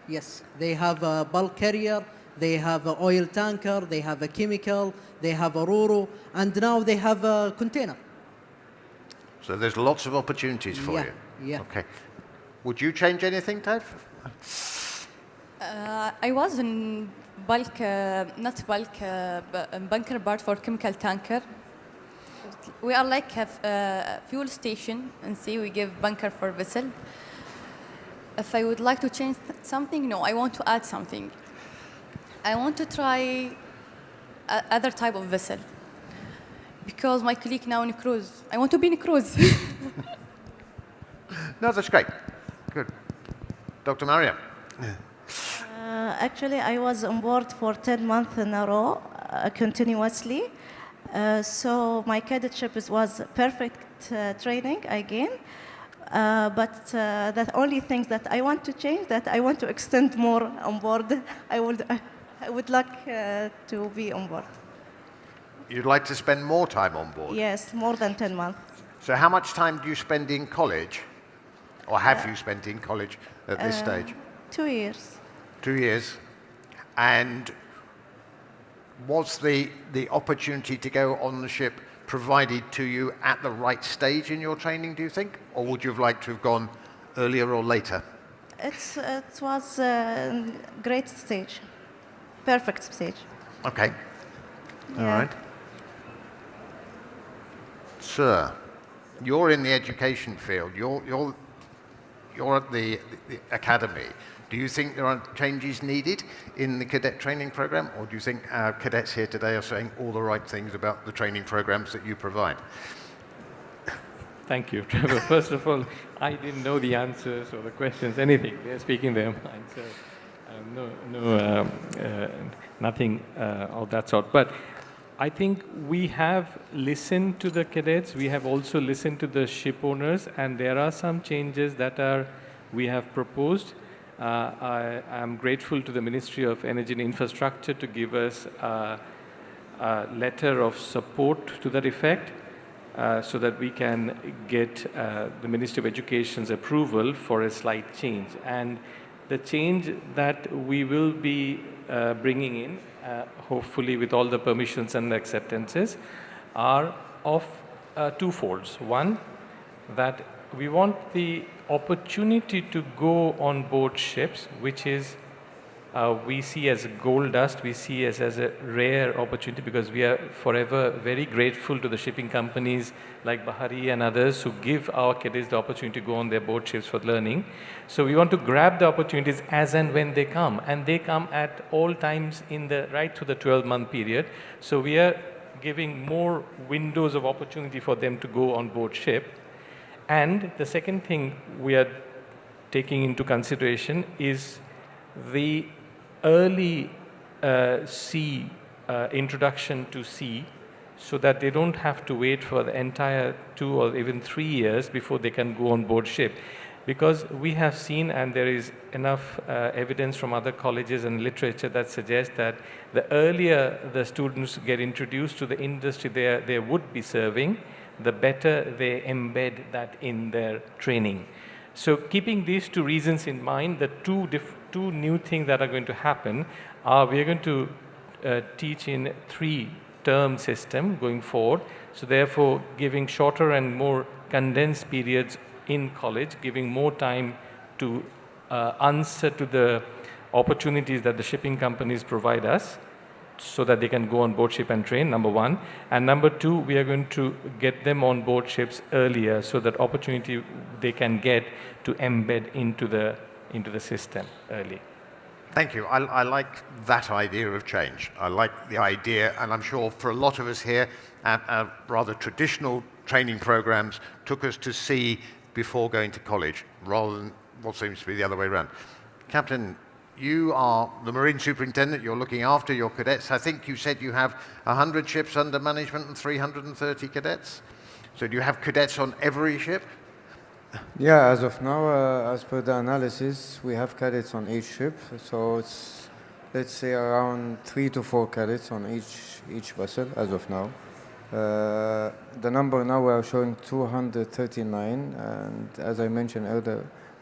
[SPEAKER 7] Yes, they have a bulk carrier, they have an oil tanker, they have a chemical, they have a Roro, and now they have a container.
[SPEAKER 1] So there's lots of opportunities for you.
[SPEAKER 7] Yeah.
[SPEAKER 1] Okay. Would you change anything, Taif?
[SPEAKER 8] I was in bulk, not bulk, but bunker part for chemical tanker. We are like a fuel station and see we give bunker for vessel. If I would like to change something, no, I want to add something. I want to try other type of vessel. Because my colleague now in cruise, I want to be in cruise.
[SPEAKER 1] No, that's great. Good. Dr. Mariam?
[SPEAKER 9] Actually, I was on board for 10 months in a row, continuously. So my cadetship was perfect training again. But the only thing that I want to change, that I want to extend more on board. I would like to be on board.
[SPEAKER 1] You'd like to spend more time on board?
[SPEAKER 9] Yes, more than 10 months.
[SPEAKER 1] So how much time do you spend in college? Or have you spent in college at this stage?
[SPEAKER 9] 2 years.
[SPEAKER 1] 2 years. And Was the opportunity to go on the ship provided to you at the right stage in your training, do you think? Or would you have liked to have gone earlier or later?
[SPEAKER 9] It was a great stage, perfect stage.
[SPEAKER 1] Okay. All
[SPEAKER 9] Yeah.
[SPEAKER 1] right. Sir, you're in the education field. You're at the academy. Do you think there are changes needed in the cadet training program, or do you think our cadets here today are saying all the right things about the training programs that you provide?
[SPEAKER 6] Thank you, Trevor. First of all, I didn't know the answers or the questions, anything. They're speaking their mind, so nothing of that sort. But I think we have listened to the cadets. We have also listened to the ship owners, and there are some changes that we have proposed. I am grateful to the Ministry of Energy and Infrastructure to give us a letter of support to that effect, so that we can get the Ministry of Education's approval for a slight change. And the change that we will be bringing in, hopefully with all the permissions and acceptances, are of two folds. One, that we want the opportunity to go on board ships, which is we see as gold dust, we see as a rare opportunity, because we are forever very grateful to the shipping companies like Bahari and others who give our cadets the opportunity to go on their board ships for learning. So we want to grab the opportunities as and when they come, and they come at all times right through the 12-month period. So we are giving more windows of opportunity for them to go on board ship. And the second thing we are taking into consideration is the early sea introduction to sea, so that they don't have to wait for the entire 2 or even 3 years before they can go on board ship. Because we have seen, and there is enough evidence from other colleges and literature that suggests that the earlier the students get introduced to the industry they would be serving, the better they embed that in their training. So keeping these two reasons in mind, the two new things that are going to happen are we are going to teach in 3-term system going forward. So therefore, giving shorter and more condensed periods in college, giving more time to answer to the opportunities that the shipping companies provide us, so that they can go on board ship and train, number one. And number two, we are going to get them on board ships earlier, so that opportunity they can get to embed into the system early.
[SPEAKER 1] Thank you. I like that idea of change. I like the idea, and I'm sure for a lot of us here, rather traditional training programs took us to sea before going to college, rather than what seems to be the other way around. Captain, you are the Marine Superintendent. You're looking after your cadets. I think you said you have 100 ships under management and 330 cadets. So do you have cadets on every ship?
[SPEAKER 4] Yeah, as of now, as per the analysis, we have cadets on each ship. So it's, let's say, around 3 to 4 cadets on each vessel as of now. The number now we are showing 239, and as I mentioned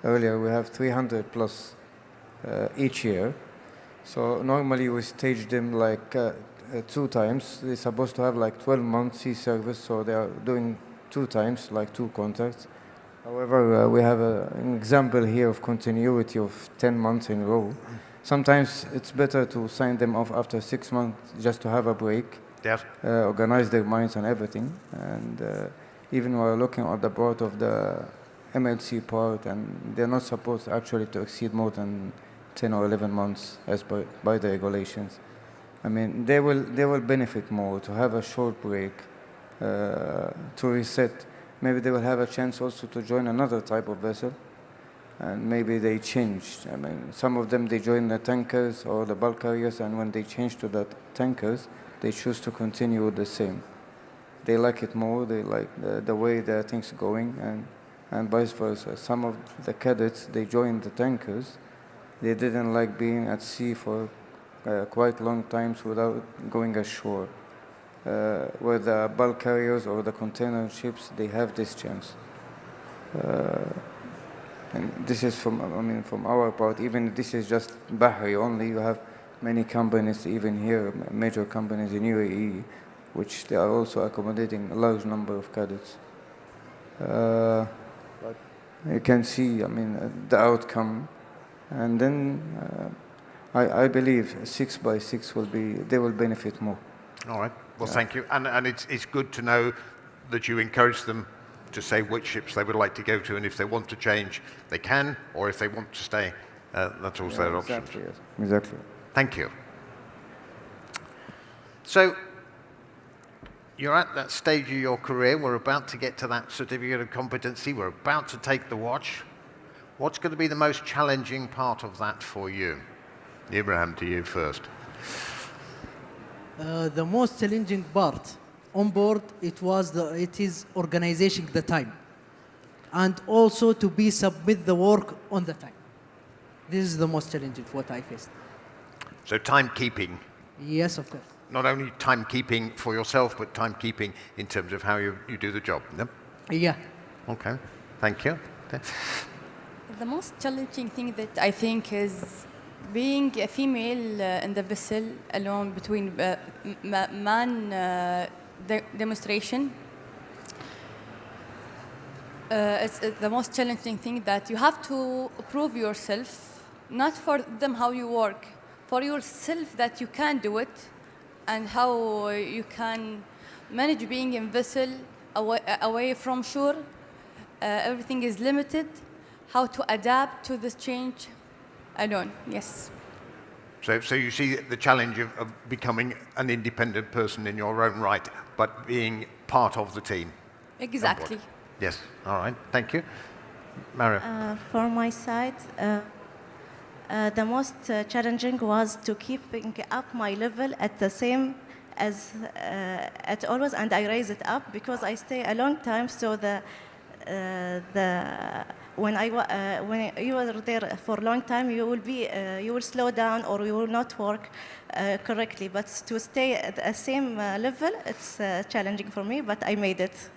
[SPEAKER 4] earlier, we have 300 plus each year. So normally we stage them like 2 times. They're supposed to have like 12 months sea service, so they are doing 2 times, like 2 contracts. However, we have an example here of continuity of 10 months in a row. Sometimes it's better to sign them off after 6 months just to have a break,
[SPEAKER 1] Yes.
[SPEAKER 4] organize their minds and everything. And even we're looking at the part of the MLC part, and they're not supposed actually to exceed more than 10 or 11 months as by the regulations. I mean, they will benefit more to have a short break, to reset. Maybe they will have a chance also to join another type of vessel, and maybe they changed. I mean, some of them, they join the tankers or the bulk carriers, and when they change to the tankers, they choose to continue with the same. They like it more, they like the way the things are going, and vice versa. Some of the cadets, they joined the tankers. They didn't like being at sea for quite long times without going ashore. Where the bulk carriers or the container ships, they have this chance. And this is from our part. Even this is just Bahri only. You have many companies, even here, major companies in UAE, which they are also accommodating a large number of cadets. But you can see, I mean, the outcome, and then I believe 6 by 6 will be, they will benefit more.
[SPEAKER 1] All right. Well, thank you. And it's good to know that you encourage them to say which ships they would like to go to, and if they want to change, they can, or if they want to stay, that's also their option.
[SPEAKER 4] Exactly, yes. Exactly.
[SPEAKER 1] Thank you. So, you're at that stage of your career. We're about to get to that certificate of competency. We're about to take the watch. What's going to be the most challenging part of that for you? Ibrahim, to you first.
[SPEAKER 7] The most challenging part on board, it is organizing the time, and also to submit the work on the time. This is the most challenging what I faced.
[SPEAKER 1] So timekeeping.
[SPEAKER 7] Yes, of course.
[SPEAKER 1] Not only timekeeping for yourself, but timekeeping in terms of how you do the job. No?
[SPEAKER 7] Yeah.
[SPEAKER 1] Okay. Thank you.
[SPEAKER 8] The most challenging thing that I think is being a female in the vessel alone between man demonstration. It's the most challenging thing that you have to prove yourself, not for them how you work, for yourself that you can do it, and how you can manage being in vessel away from shore. Everything is limited. How to adapt to this change alone, yes.
[SPEAKER 1] So you see the challenge of becoming an independent person in your own right, but being part of the team.
[SPEAKER 8] Exactly.
[SPEAKER 1] Yes, all right, thank you. Mario.
[SPEAKER 9] For my side, the most challenging was to keeping up my level at the same as at always, and I raise it up because I stay a long time. So when you are there for a long time, you will slow down or you will not work correctly. But to stay at the same level, it's challenging for me. But I made it.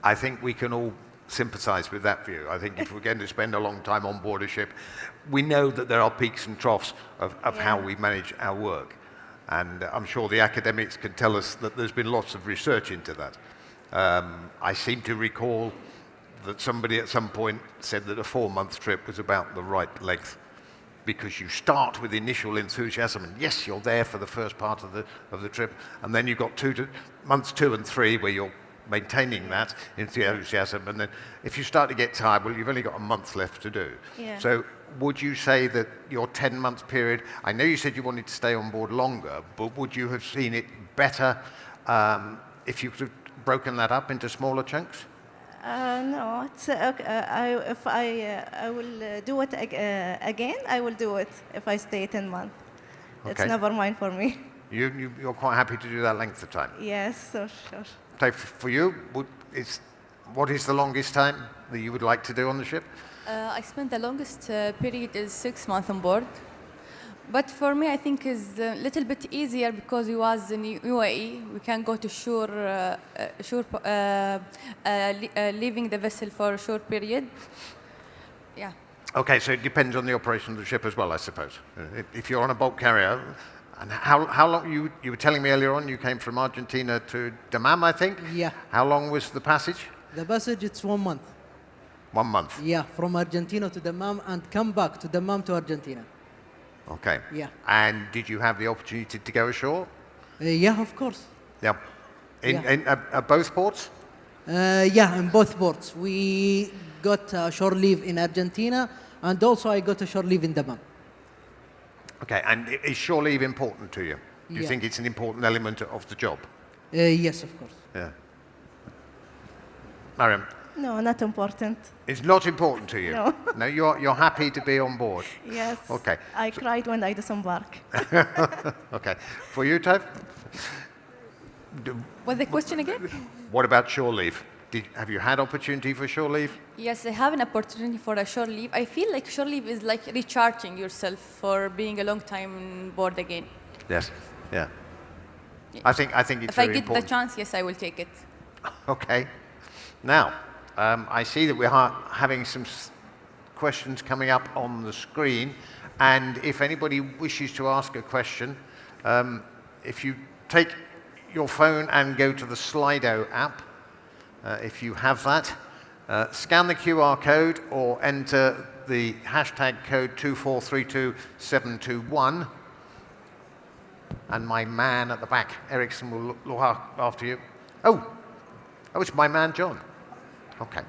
[SPEAKER 1] I think we can all sympathize with that view. I think if we're going to spend a long time on board a ship, we know that there are peaks and troughs of how we manage our work. And I'm sure the academics can tell us that there's been lots of research into that. I seem to recall that somebody at some point said that a 4-month trip was about the right length, because you start with initial enthusiasm, and yes, you're there for the first part of the trip, and then you've got months 2 and 3 where you're maintaining that enthusiasm, and then if you start to get tired, well, you've only got a month left to do.
[SPEAKER 9] Yeah.
[SPEAKER 1] So would you say that your 10-month period, I know you said you wanted to stay on board longer, but would you have seen it better if you could have broken that up into smaller chunks?
[SPEAKER 9] No, it's okay. If I will do it again, I will do it if I stay 10 months.
[SPEAKER 1] Okay.
[SPEAKER 9] It's never mind for me.
[SPEAKER 1] You're quite happy to do that length of time?
[SPEAKER 9] Yes, so sure.
[SPEAKER 1] So for you, what is the longest time that you would like to do on the ship?
[SPEAKER 8] I spent the longest period is 6 months on board. But for me, I think is a little bit easier because we was in UAE. We can go to shore, leaving the vessel for a short period. Yeah.
[SPEAKER 1] Okay, so it depends on the operation of the ship as well, I suppose. If you're on a bulk carrier, and how long, you were telling me earlier on, you came from Argentina to Dammam, I think?
[SPEAKER 7] Yeah.
[SPEAKER 1] How long was the passage?
[SPEAKER 7] The passage, it's 1 month.
[SPEAKER 1] 1 month?
[SPEAKER 7] Yeah, from Argentina to Dammam and come back to Dammam to Argentina.
[SPEAKER 1] Okay.
[SPEAKER 7] Yeah.
[SPEAKER 1] And did you have the opportunity to go ashore?
[SPEAKER 7] Yeah, of course.
[SPEAKER 1] Yeah. In both ports?
[SPEAKER 7] Yeah, in both ports. We got shore leave in Argentina, and also I got a shore leave in Dammam.
[SPEAKER 1] Okay, and is shore leave important to you? Do you
[SPEAKER 7] Yeah.
[SPEAKER 1] think it's an important element of the job?
[SPEAKER 7] Yes, of course.
[SPEAKER 1] Yeah. Mariam?
[SPEAKER 9] No, not important.
[SPEAKER 1] It's not important to you?
[SPEAKER 9] No.
[SPEAKER 1] No, you're happy to be on board?
[SPEAKER 9] Yes.
[SPEAKER 1] Okay.
[SPEAKER 9] I cried when I disembark.
[SPEAKER 1] Okay. For you, Taif?
[SPEAKER 8] What's the question again?
[SPEAKER 1] What about shore leave? Have you had opportunity for shore leave?
[SPEAKER 8] Yes, I have an opportunity for a shore leave. I feel like shore leave is like recharging yourself for being a long time on board again.
[SPEAKER 1] Yes. Yeah. I think it's
[SPEAKER 8] If I
[SPEAKER 1] very
[SPEAKER 8] get
[SPEAKER 1] important.
[SPEAKER 8] the chance, yes, I will take it.
[SPEAKER 1] Okay. Now, I see that we are having some questions coming up on the screen, And if anybody wishes to ask a question, if you take your phone and go to the Slido app, if you have that, scan the QR code or enter the hashtag code 2432721, and my man at the back, Ericsson, will look after you. Oh, it's my man, John. Okay.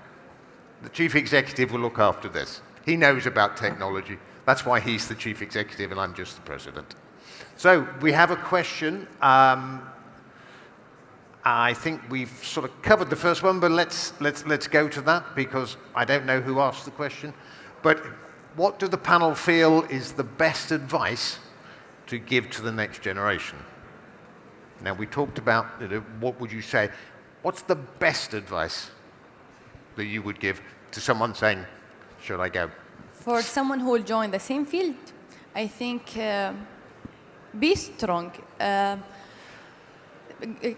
[SPEAKER 1] The chief executive will look after this. He knows about technology. That's why he's the chief executive and I'm just the president. So we have a question. I think we've sort of covered the first one, but let's go to that because I don't know who asked the question. But what do the panel feel is the best advice to give to the next generation? Now, we talked about, what would you say? What's the best advice that you would give to someone saying, should I go?
[SPEAKER 8] For someone who will join the same field, I think be strong.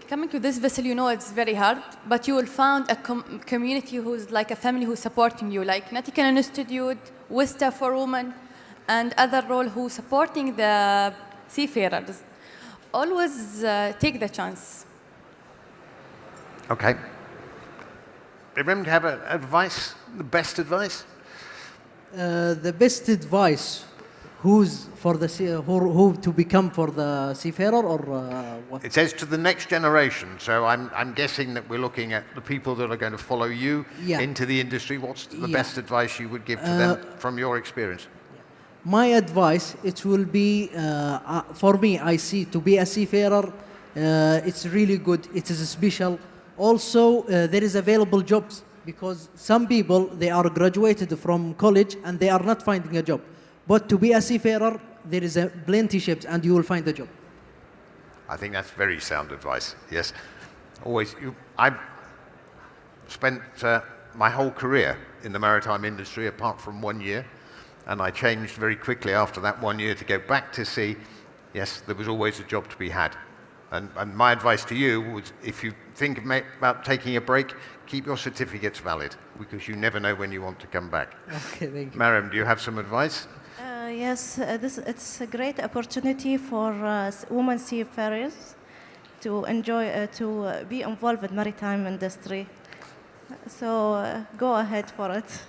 [SPEAKER 8] Coming to this vessel, you know it's very hard, but you will find a community who's like a family who's supporting you, like Nautical Institute, Wista for Women, and other role who supporting the seafarers. Always take the chance.
[SPEAKER 1] Okay. Remember to have advice, the best advice?
[SPEAKER 7] The best advice, who's for the who to become for the seafarer or what?
[SPEAKER 1] It says to the next generation, so I'm guessing that we're looking at the people that are going to follow you into the industry. What's the best advice you would give to them from your experience?
[SPEAKER 7] My advice, it will be, for me, I see to be a seafarer, it's really good, it is special. Also, there is available jobs because some people, they are graduated from college and they are not finding a job. But to be a seafarer, there is plenty ships and you will find a job.
[SPEAKER 1] I think that's very sound advice, yes. Always, I've spent my whole career in the maritime industry apart from 1 year. And I changed very quickly after that 1 year to go back to sea. Yes, there was always a job to be had. And my advice to you was, if you think about taking a break, keep your certificates valid, because you never know when you want to come back.
[SPEAKER 7] Okay, thank you.
[SPEAKER 1] Mariam, do you have some advice?
[SPEAKER 9] Yes, it's a great opportunity for women seafarers to enjoy, to be involved in maritime industry. So go ahead for it.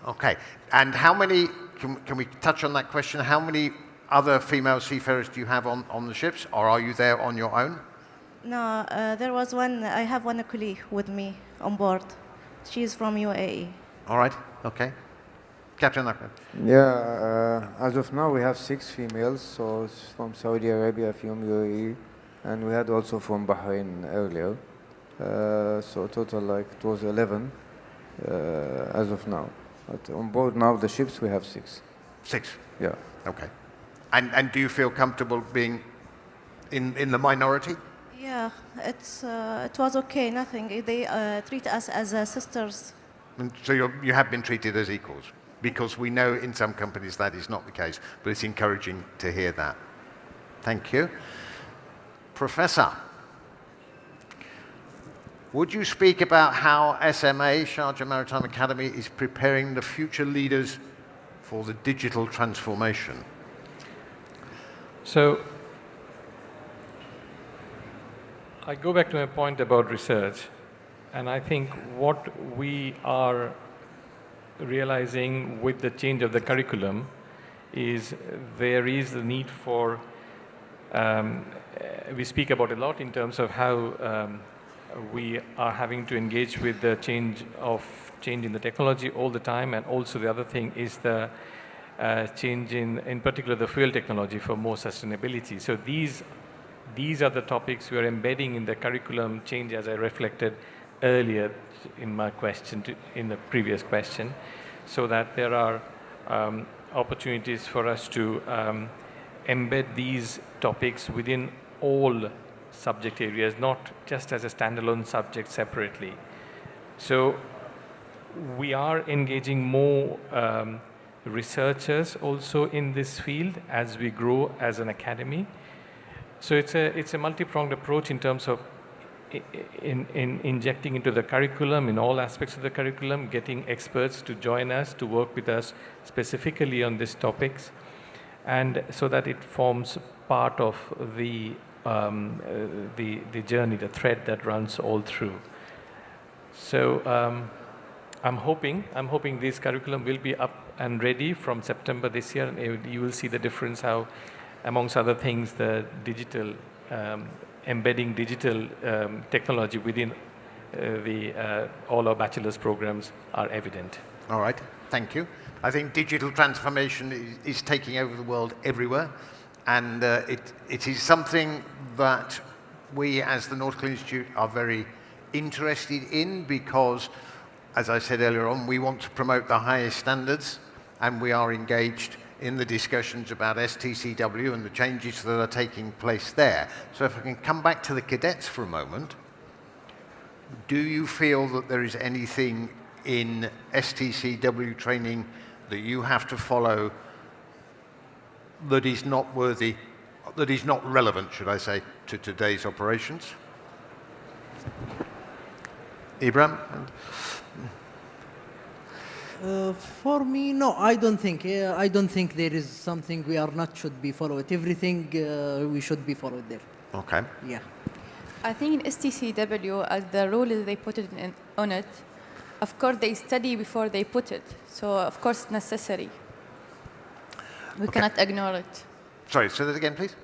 [SPEAKER 1] Okay. And how many, can we touch on that question? How many other female seafarers do you have on the ships, or are you there on your own?
[SPEAKER 9] No, there was one, I have one colleague with me on board. She's from UAE.
[SPEAKER 1] All right, okay. Captain Ahmed.
[SPEAKER 4] Yeah, as of now we have 6 females, so it's from Saudi Arabia, from UAE, and we had also from Bahrain earlier. So total like it was 11 as of now. But on board now the ships we have 6.
[SPEAKER 1] 6?
[SPEAKER 4] Yeah.
[SPEAKER 1] Okay. And do you feel comfortable being in the minority?
[SPEAKER 9] Yeah, it was okay, nothing. They treat us as sisters.
[SPEAKER 1] And so you have been treated as equals? Because we know in some companies that is not the case, but it's encouraging to hear that. Thank you. Professor, would you speak about how SMA, Sharjah Maritime Academy, is preparing the future leaders for the digital transformation?
[SPEAKER 6] So I go back to my point about research, and I think what we are realizing with the change of the curriculum is there is the need for, we speak about a lot in terms of how we are having to engage with the change in the technology all the time, and also the other thing is the change in particular the fuel technology for more sustainability. So these are the topics we are embedding in the curriculum change, as I reflected earlier in my question, in the previous question, so that there are opportunities for us to embed these topics within all subject areas, not just as a standalone subject separately. So we are engaging more researchers also in this field as we grow as an academy. So it's a multi-pronged approach in terms of in injecting into the curriculum, in all aspects of the curriculum, getting experts to join us, to work with us specifically on these topics, and so that it forms part of the journey, the thread that runs all through. So I'm hoping this curriculum will be up and ready from September this year, and you will see the difference how, amongst other things, the digital embedding digital technology within all our bachelor's programs are evident.
[SPEAKER 1] All right, thank you. I think digital transformation is taking over the world everywhere, and it is something that we as the Nautical Institute are very interested in because, as I said earlier on, we want to promote the highest standards, and we are engaged in the discussions about STCW and the changes that are taking place there. So if I can come back to the cadets for a moment, do you feel that there is anything in STCW training that you have to follow that is not worthy, that is not relevant, should I say, to today's operations? Ibrahim?
[SPEAKER 7] For me, no, I don't think. I don't think there is something we are not should be followed. Everything we should be followed there.
[SPEAKER 1] Okay.
[SPEAKER 7] Yeah.
[SPEAKER 8] I think in STCW, as the rule is they put it on it, of course they study before they put it. So of course it's necessary. We cannot ignore it.
[SPEAKER 1] Sorry, say that again, please.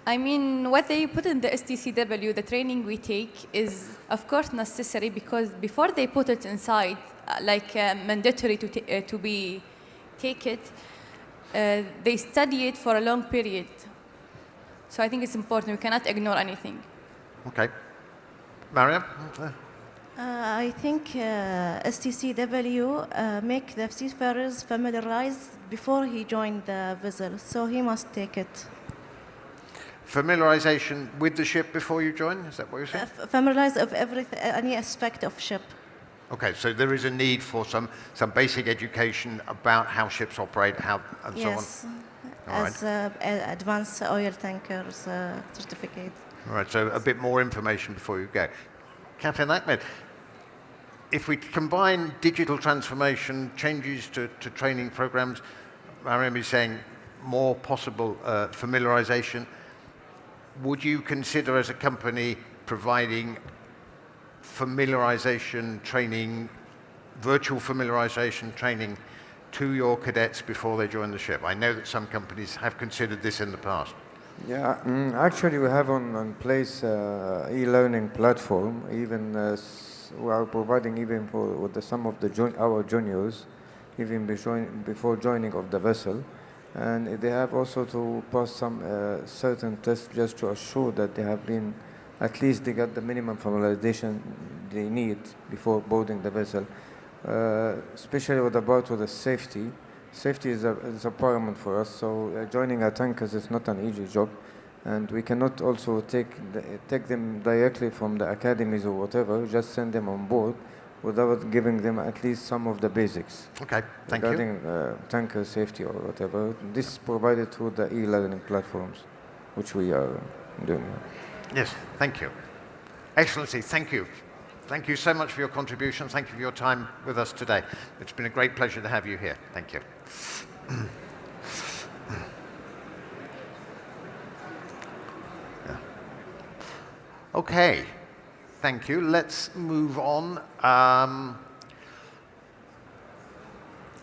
[SPEAKER 8] I mean, what they put in the STCW, the training we take, is of course necessary because before they put it inside, like mandatory to be take it, they study it for a long period. So I think it's important. We cannot ignore anything.
[SPEAKER 1] Okay. Mariam?
[SPEAKER 9] I think STCW make the seafarers familiarized before he joined the vessel, so he must take it.
[SPEAKER 1] Familiarization with the ship before you join, is that what you're saying?
[SPEAKER 9] Familiarize of everything, any aspect of ship.
[SPEAKER 1] Okay, so there is a need for some basic education about how ships operate, how and
[SPEAKER 9] Yes,
[SPEAKER 1] so on.
[SPEAKER 9] as advanced oil tankers certificate.
[SPEAKER 1] All right, so a bit more information before you go. Captain Ahmed, if we combine digital transformation, changes to training programs, Mariam is saying more possible familiarization, would you consider as a company providing familiarization training, virtual familiarization training to your cadets before they join the ship? I know that some companies have considered this in the past.
[SPEAKER 4] Yeah, actually we have on place e-learning platform. Even we are providing even for with some of our juniors, even before joining of the vessel, and they have also to pass some certain tests just to assure that they have been, at least they got the minimum familiarization they need before boarding the vessel, especially with the safety. Safety is a paramount for us, so joining a tankers is not an easy job, and we cannot also take them directly from the academies or whatever, just send them on board without giving them at least some of the basics.
[SPEAKER 1] Okay, thank you.
[SPEAKER 4] Regarding tanker safety or whatever, this is provided through the e-learning platforms, which we are doing.
[SPEAKER 1] Yes, thank you. Excellency, thank you. Thank you so much for your contribution. Thank you for your time with us today. It's been a great pleasure to have you here. Thank you. Yeah. Okay, thank you. Let's move on.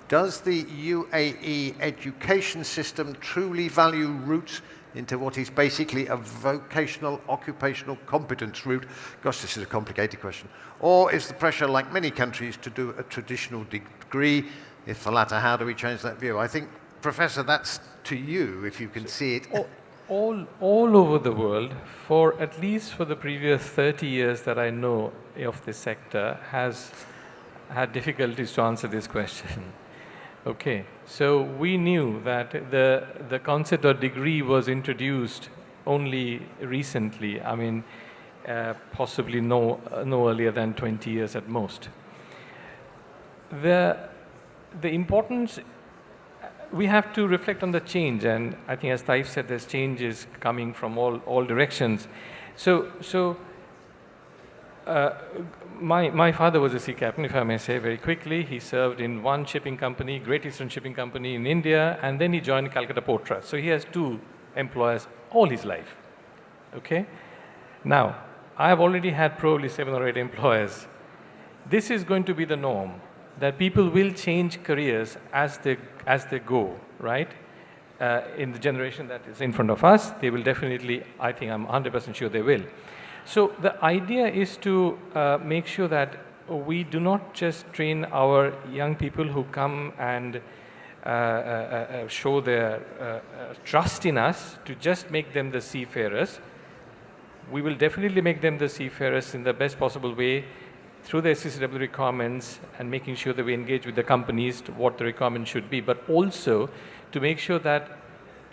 [SPEAKER 1] Does the UAE education system truly value roots into what is basically a vocational occupational competence route? Gosh, this is a complicated question. Or is the pressure, like many countries, to do a traditional degree? If the latter, how do we change that view? I think, Professor, that's to you, if you can see it.
[SPEAKER 6] All over the world, for at least for the previous 30 years that I know of this sector, has had difficulties to answer this question. Okay, so we knew that the concept of degree was introduced only recently. I mean, possibly no earlier than 20 years at most. The importance, we have to reflect on the change, and I think, as Taif said, there's changes coming from all directions. So My father was a sea captain, if I may say very quickly. He served in one shipping company, Great Eastern Shipping Company in India, and then he joined Calcutta Port Trust. So he has 2 employers all his life. Okay? Now, I have already had probably 7 or 8 employers. This is going to be the norm, that people will change careers as they go, right? In the generation that is in front of us, they will definitely, I think I'm 100% sure they will. So the idea is to make sure that we do not just train our young people who come and show their trust in us to just make them the seafarers. We will definitely make them the seafarers in the best possible way through the SCCW requirements and making sure that we engage with the companies to what the requirements should be, but also to make sure that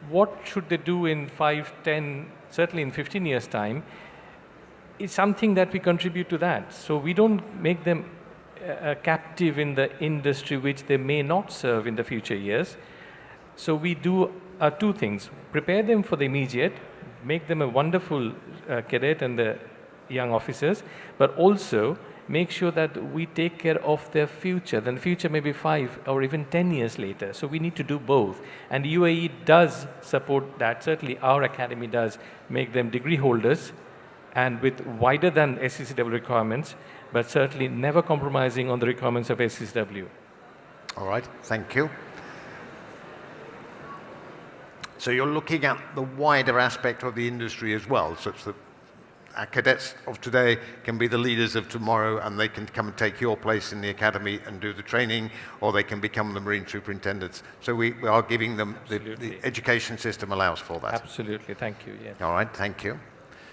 [SPEAKER 6] what should they do in 5, 10, certainly in 15 years' time, is something that we contribute to that. So we don't make them captive in the industry which they may not serve in the future years. So we do 2 things: prepare them for the immediate, make them a wonderful cadet and the young officers, but also make sure that we take care of their future. Then the future may be 5 or even 10 years later. So we need to do both. And UAE does support that. Certainly our academy does make them degree holders and with wider than SCCW requirements, but certainly never compromising on the requirements of SCCW.
[SPEAKER 1] All right, thank you. So you're looking at the wider aspect of the industry as well, such that our cadets of today can be the leaders of tomorrow, and they can come and take your place in the academy and do the training, or they can become the marine superintendents. So we are giving them, the education system allows for that.
[SPEAKER 6] Absolutely, thank you. Yeah.
[SPEAKER 1] All right, thank you.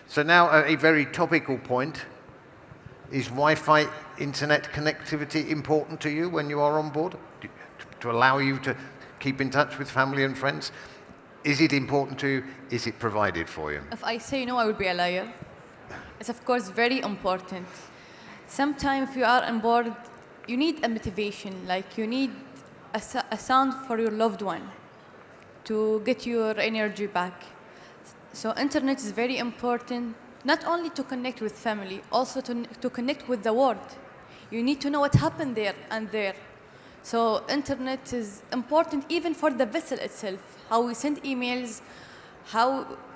[SPEAKER 1] So now a very topical point. Is Wi-Fi internet connectivity important to you when you are on board? To allow you to keep in touch with family and friends? Is it important to you? Is it provided for you?
[SPEAKER 8] If I say no, I would be a liar. It's of course very important. Sometimes if you are on board, you need a motivation, like you need a sound for your loved one to get your energy back. So internet is very important, not only to connect with family, also to connect with the world. You need to know what happened there and there. So internet is important even for the vessel itself, how we send emails,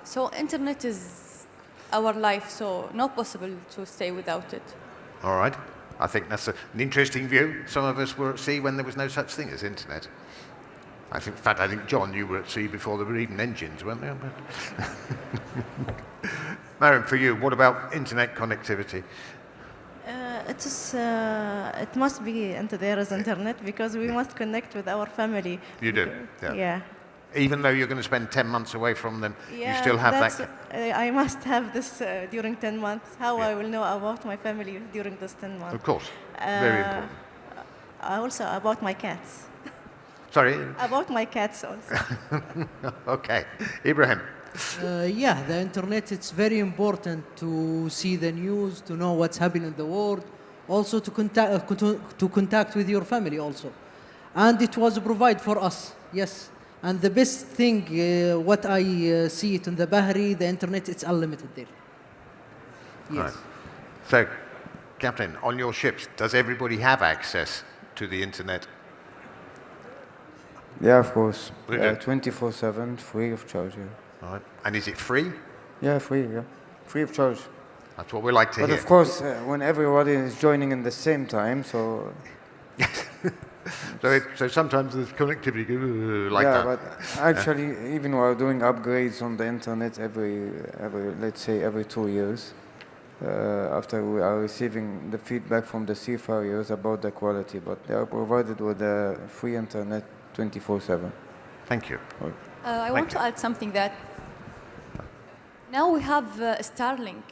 [SPEAKER 8] so internet is our life, so not possible to stay without it.
[SPEAKER 1] All right. I think that's an interesting view. Some of us were at sea when there was no such thing as internet. In fact, I think, John, you were at sea before there were even engines, weren't there? Mariam, for you, what about internet connectivity?
[SPEAKER 9] It must be there is internet because we must connect with our family.
[SPEAKER 1] You do?
[SPEAKER 9] Yeah.
[SPEAKER 1] Even though you're going to spend 10 months away from them, you still have that?
[SPEAKER 9] I must have this during 10 months. How I will know about my family during this 10 months.
[SPEAKER 1] Of course. Very important.
[SPEAKER 9] Also about my cats.
[SPEAKER 1] Sorry?
[SPEAKER 9] About my cats also.
[SPEAKER 1] Okay. Ibrahim?
[SPEAKER 7] Yeah, the internet, it's very important to see the news, to know what's happening in the world, also to contact with your family also. And it was provided for us, yes. And the best thing, what I see it in the Bahri, the internet, it's unlimited there. Yes.
[SPEAKER 1] Right. So, Captain, on your ships, does everybody have access to the internet?
[SPEAKER 4] Yeah, of course.
[SPEAKER 1] We do.
[SPEAKER 4] 24/7, free of charge. Yeah.
[SPEAKER 1] All right. And is it free?
[SPEAKER 4] Yeah, free. Yeah, free of charge.
[SPEAKER 1] That's what we like to
[SPEAKER 4] But
[SPEAKER 1] hear.
[SPEAKER 4] of course, when everybody is joining in the same time, so.
[SPEAKER 1] So sometimes there's connectivity like that.
[SPEAKER 4] Yeah, but actually, even while doing upgrades on the internet every let's say every 2 years, after we are receiving the feedback from the seafarers about the quality, but they are provided with the free internet 24/7.
[SPEAKER 1] Thank you.
[SPEAKER 8] I want to add something that now we have Starlink.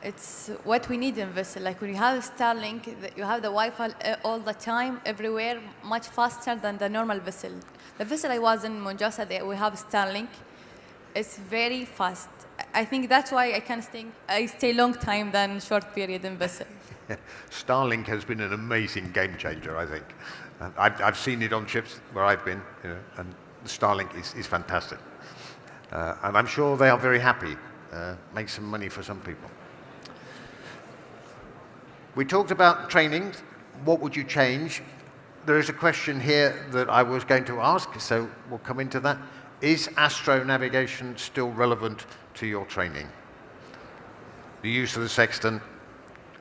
[SPEAKER 8] It's what we need in vessel. Like when you have Starlink, you have the Wi-Fi all the time, everywhere, much faster than the normal vessel. The vessel I was in Monjasa, we have Starlink. It's very fast. I think that's why I stay long time than short period in vessel.
[SPEAKER 1] Starlink has been an amazing game changer, I think. I've seen it on ships where I've been, and Starlink is fantastic. And I'm sure they are very happy. Makes some money for some people. We talked about training. What would you change? There is a question here that I was going to ask, so we'll come into that. Is astronavigation still relevant to your training? The use of the sextant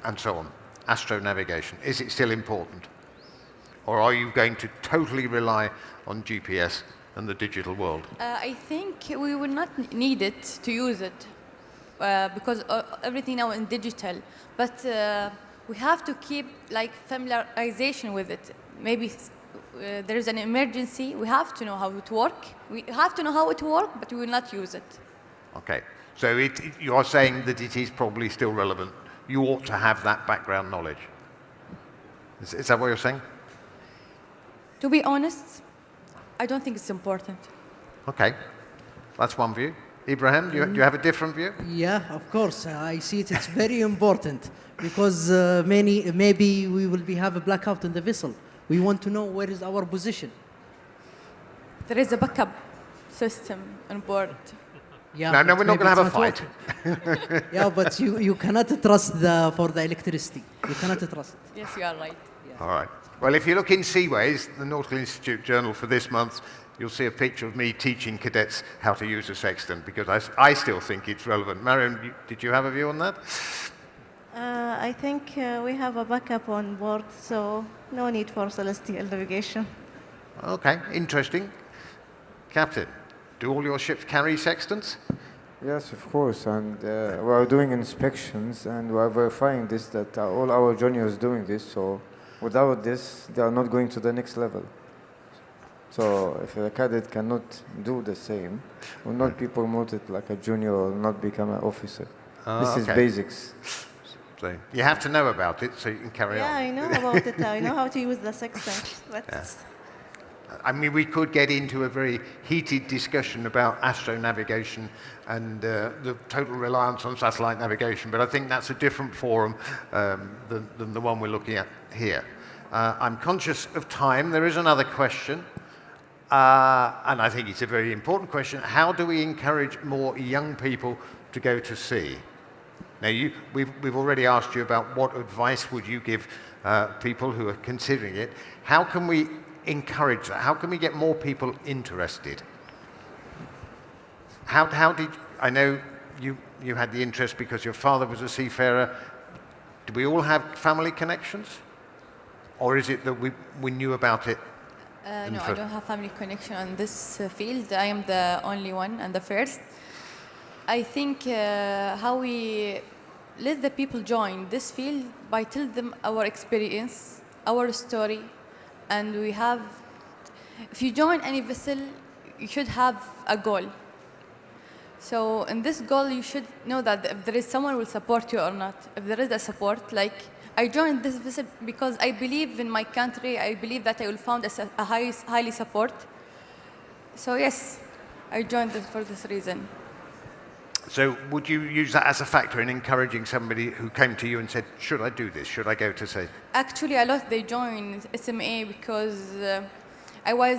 [SPEAKER 1] and so on. Astronavigation, is it still important? Or are you going to totally rely on GPS and the digital world?
[SPEAKER 8] I think we will not need it to use it because everything now is digital. But we have to keep like familiarization with it. Maybe there is an emergency. We have to know how it works. We have to know how it works, but we will not use it.
[SPEAKER 1] Okay, so you are saying that it is probably still relevant. You ought to have that background knowledge. Is that what you're saying?
[SPEAKER 8] To be honest, I don't think it's important.
[SPEAKER 1] Okay, that's one view. Ibrahim, do you have a different view?
[SPEAKER 7] Yeah, of course. I see it. It's very important because maybe we will have a blackout in the vessel. We want to know where is our position.
[SPEAKER 8] There is a backup system on board.
[SPEAKER 7] Yeah,
[SPEAKER 1] no, we're not going to have a fight.
[SPEAKER 7] Yeah, but you cannot trust for the electricity. You cannot trust it.
[SPEAKER 8] Yes, you are right.
[SPEAKER 1] All right. Well, if you look in Seaways, the Nautical Institute journal for this month, you'll see a picture of me teaching cadets how to use a sextant because I still think it's relevant. Mariam, did you have a view on that?
[SPEAKER 9] I think we have a backup on board, so no need for celestial navigation.
[SPEAKER 1] Okay, interesting. Captain, do all your ships carry sextants?
[SPEAKER 4] Yes, of course, and we are doing inspections and we are verifying this, that all our juniors doing this, so without this, they are not going to the next level. So if a cadet cannot do the same, will not be promoted like a junior or not become an officer. This is basics.
[SPEAKER 1] So you have to know about it so you can carry on.
[SPEAKER 9] Yeah, I know about it. I know how to use the sextant. But
[SPEAKER 1] I mean, we could get into a very heated discussion about astronavigation and the total reliance on satellite navigation, but I think that's a different forum than the one we're looking at here. I'm conscious of time. There is another question, and I think it's a very important question. How do we encourage more young people to go to sea? Now, we've already asked you about what advice would you give people who are considering it. How can we encourage that? How can we get more people interested? How did I know you had the interest because your father was a seafarer? Do we all have family connections, or is it that we knew about it?
[SPEAKER 8] No, I don't have family connection on this field. I am the only one and the first. I think how we let the people join this field by telling them our experience, our story, and we have, if you join any vessel, you should have a goal. So in this goal, you should know that if there is someone who will support you or not. If there is a support, like I joined this vessel because I believe in my country, I believe that I will find a highly support. So yes, I joined this for this reason.
[SPEAKER 1] So would you use that as a factor in encouraging somebody who came to you and said, should I do this? Should I go to sea?
[SPEAKER 8] Actually, a lot they joined SMA because I was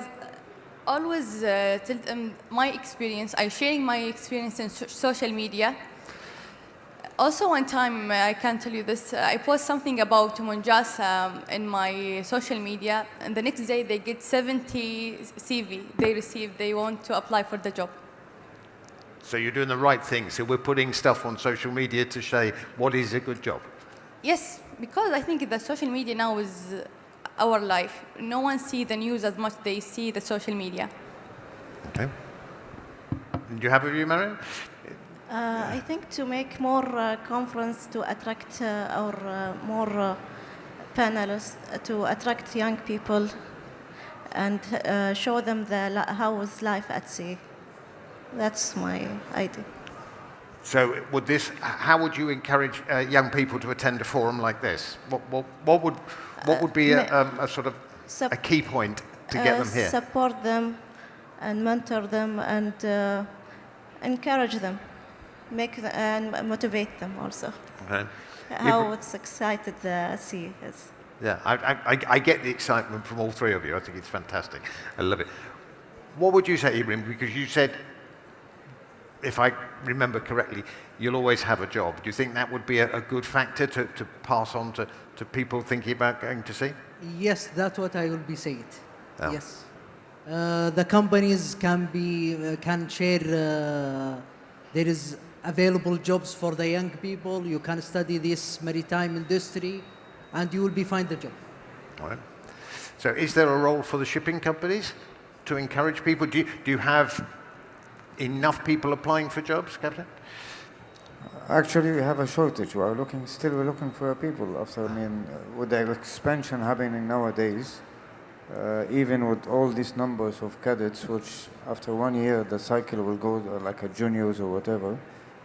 [SPEAKER 8] always tell them my experience. I sharing my experience in social media. Also, one time, I can tell you this, I post something about Munjas in my social media, and the next day they get 70 CV they receive. They want to apply for the job.
[SPEAKER 1] So you're doing the right thing. So we're putting stuff on social media to say what is a good job.
[SPEAKER 8] Yes, because I think the social media now is our life. No one sees the news as much they see the social media.
[SPEAKER 1] Okay. Do you have a view, Mariam?
[SPEAKER 9] I think to make more conference to attract or more panelists to attract young people and show them how is life at sea. That's my idea.
[SPEAKER 1] So how would you encourage young people to attend a forum like this? What would be a sort of a key point to get them here?
[SPEAKER 9] Support them and mentor them and encourage them, and motivate them also.
[SPEAKER 1] Okay.
[SPEAKER 9] How it's excited the sea is.
[SPEAKER 1] Yeah, I get the excitement from all three of you. I think it's fantastic. I love it. What would you say, Ibrahim? Because you said if I remember correctly, you'll always have a job. Do you think that would be a good factor to pass on to people thinking about going to sea?
[SPEAKER 7] Yes, that's what I will be saying.
[SPEAKER 1] Oh.
[SPEAKER 7] Yes. The companies can share, there is available jobs for the young people. You can study this maritime industry and you will be find a job.
[SPEAKER 1] All right. So is there a role for the shipping companies to encourage people? Do you have enough people applying for jobs, Captain?
[SPEAKER 4] Actually, we have a shortage. We're looking for people. After, with the expansion happening nowadays, even with all these numbers of cadets, which after 1 year the cycle will go like a juniors or whatever,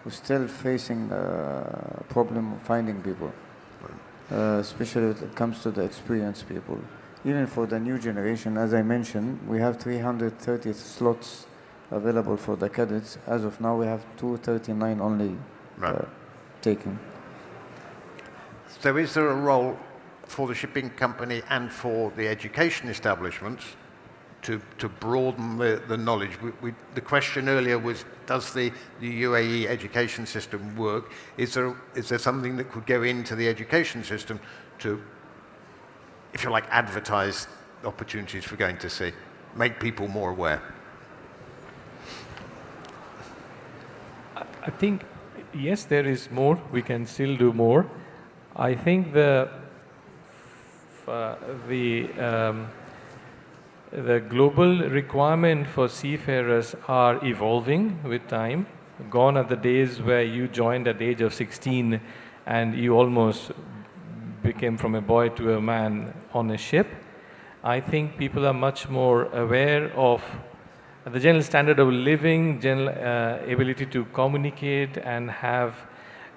[SPEAKER 4] we're still facing the problem of finding people, especially when it comes to the experienced people. Even for the new generation, as I mentioned, we have 330 slots available for the cadets. As of now, we have 239 only taken.
[SPEAKER 1] So is there a role for the shipping company and for the education establishments to broaden the knowledge? The question earlier was, does the UAE education system work? Is there something that could go into the education system to, if you like, advertise opportunities for going to sea, make people more aware?
[SPEAKER 6] I think, yes, there is more. We can still do more. I think the global requirement for seafarers are evolving with time. Gone are the days where you joined at the age of 16 and you almost became from a boy to a man on a ship. I think people are much more aware of the general standard of living, general ability to communicate and have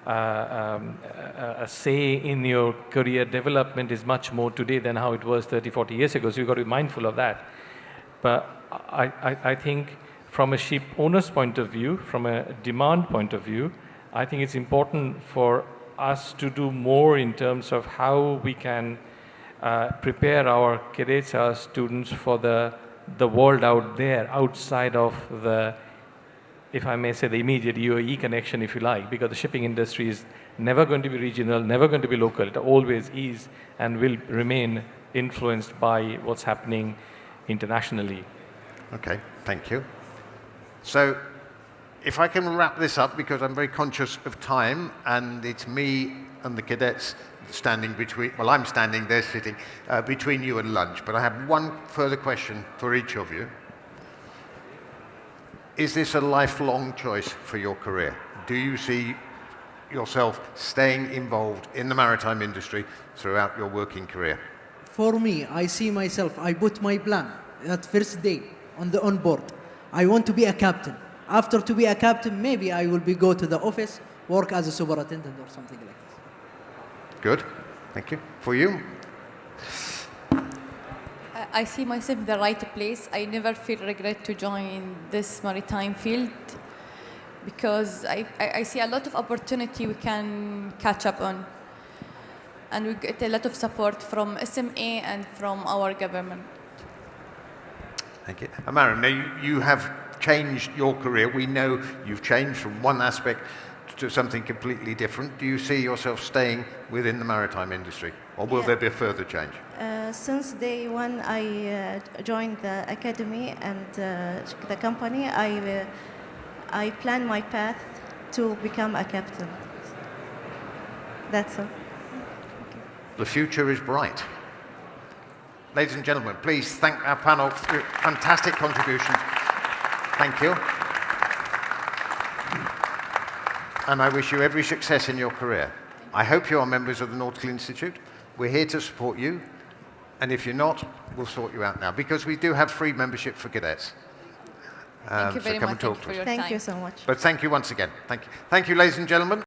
[SPEAKER 6] a say in your career development is much more today than how it was 30, 40 years ago. So you've got to be mindful of that. But I think from a ship owner's point of view, from a demand point of view, I think it's important for us to do more in terms of how we can prepare our cadets, our students for the world out there, outside of the, if I may say, the immediate UAE connection, if you like, because the shipping industry is never going to be regional, never going to be local. It always is and will remain influenced by what's happening internationally.
[SPEAKER 1] Okay, thank you. So if I can wrap this up, because I'm very conscious of time, and it's me and the cadets standing between, well, I'm standing there sitting between you and lunch, but I have one further question for each of you. Is this a lifelong choice for your career? Do you see yourself staying involved in the maritime industry throughout your working career?
[SPEAKER 7] For me, I see myself, I put my plan that first day on board. I want to be a captain. After to be a captain, maybe I will go to the office, work as a superintendent or something like this.
[SPEAKER 1] Good, thank you. For you?
[SPEAKER 8] I see myself in the right place. I never feel regret to join this maritime field because I see a lot of opportunity we can catch up on. And we get a lot of support from SMA and from our government.
[SPEAKER 1] Thank you. Amara, now you have changed your career. We know you've changed from one aspect to something completely different. Do you see yourself staying within the maritime industry, or will there be a further change?
[SPEAKER 9] Since day one, I joined the academy and the company. I plan my path to become a captain. That's all.
[SPEAKER 1] The future is bright. Ladies and gentlemen, please thank our panel for your fantastic contributions. Thank you. And I wish you every success in your career. I hope you are members of the Nautical Institute. We're here to support you. And if you're not, we'll sort you out now, because we do have free membership for cadets.
[SPEAKER 8] Thank you very much
[SPEAKER 1] for your time.
[SPEAKER 9] Thank you so much.
[SPEAKER 1] But thank you once again. Thank you. Thank you, ladies and gentlemen.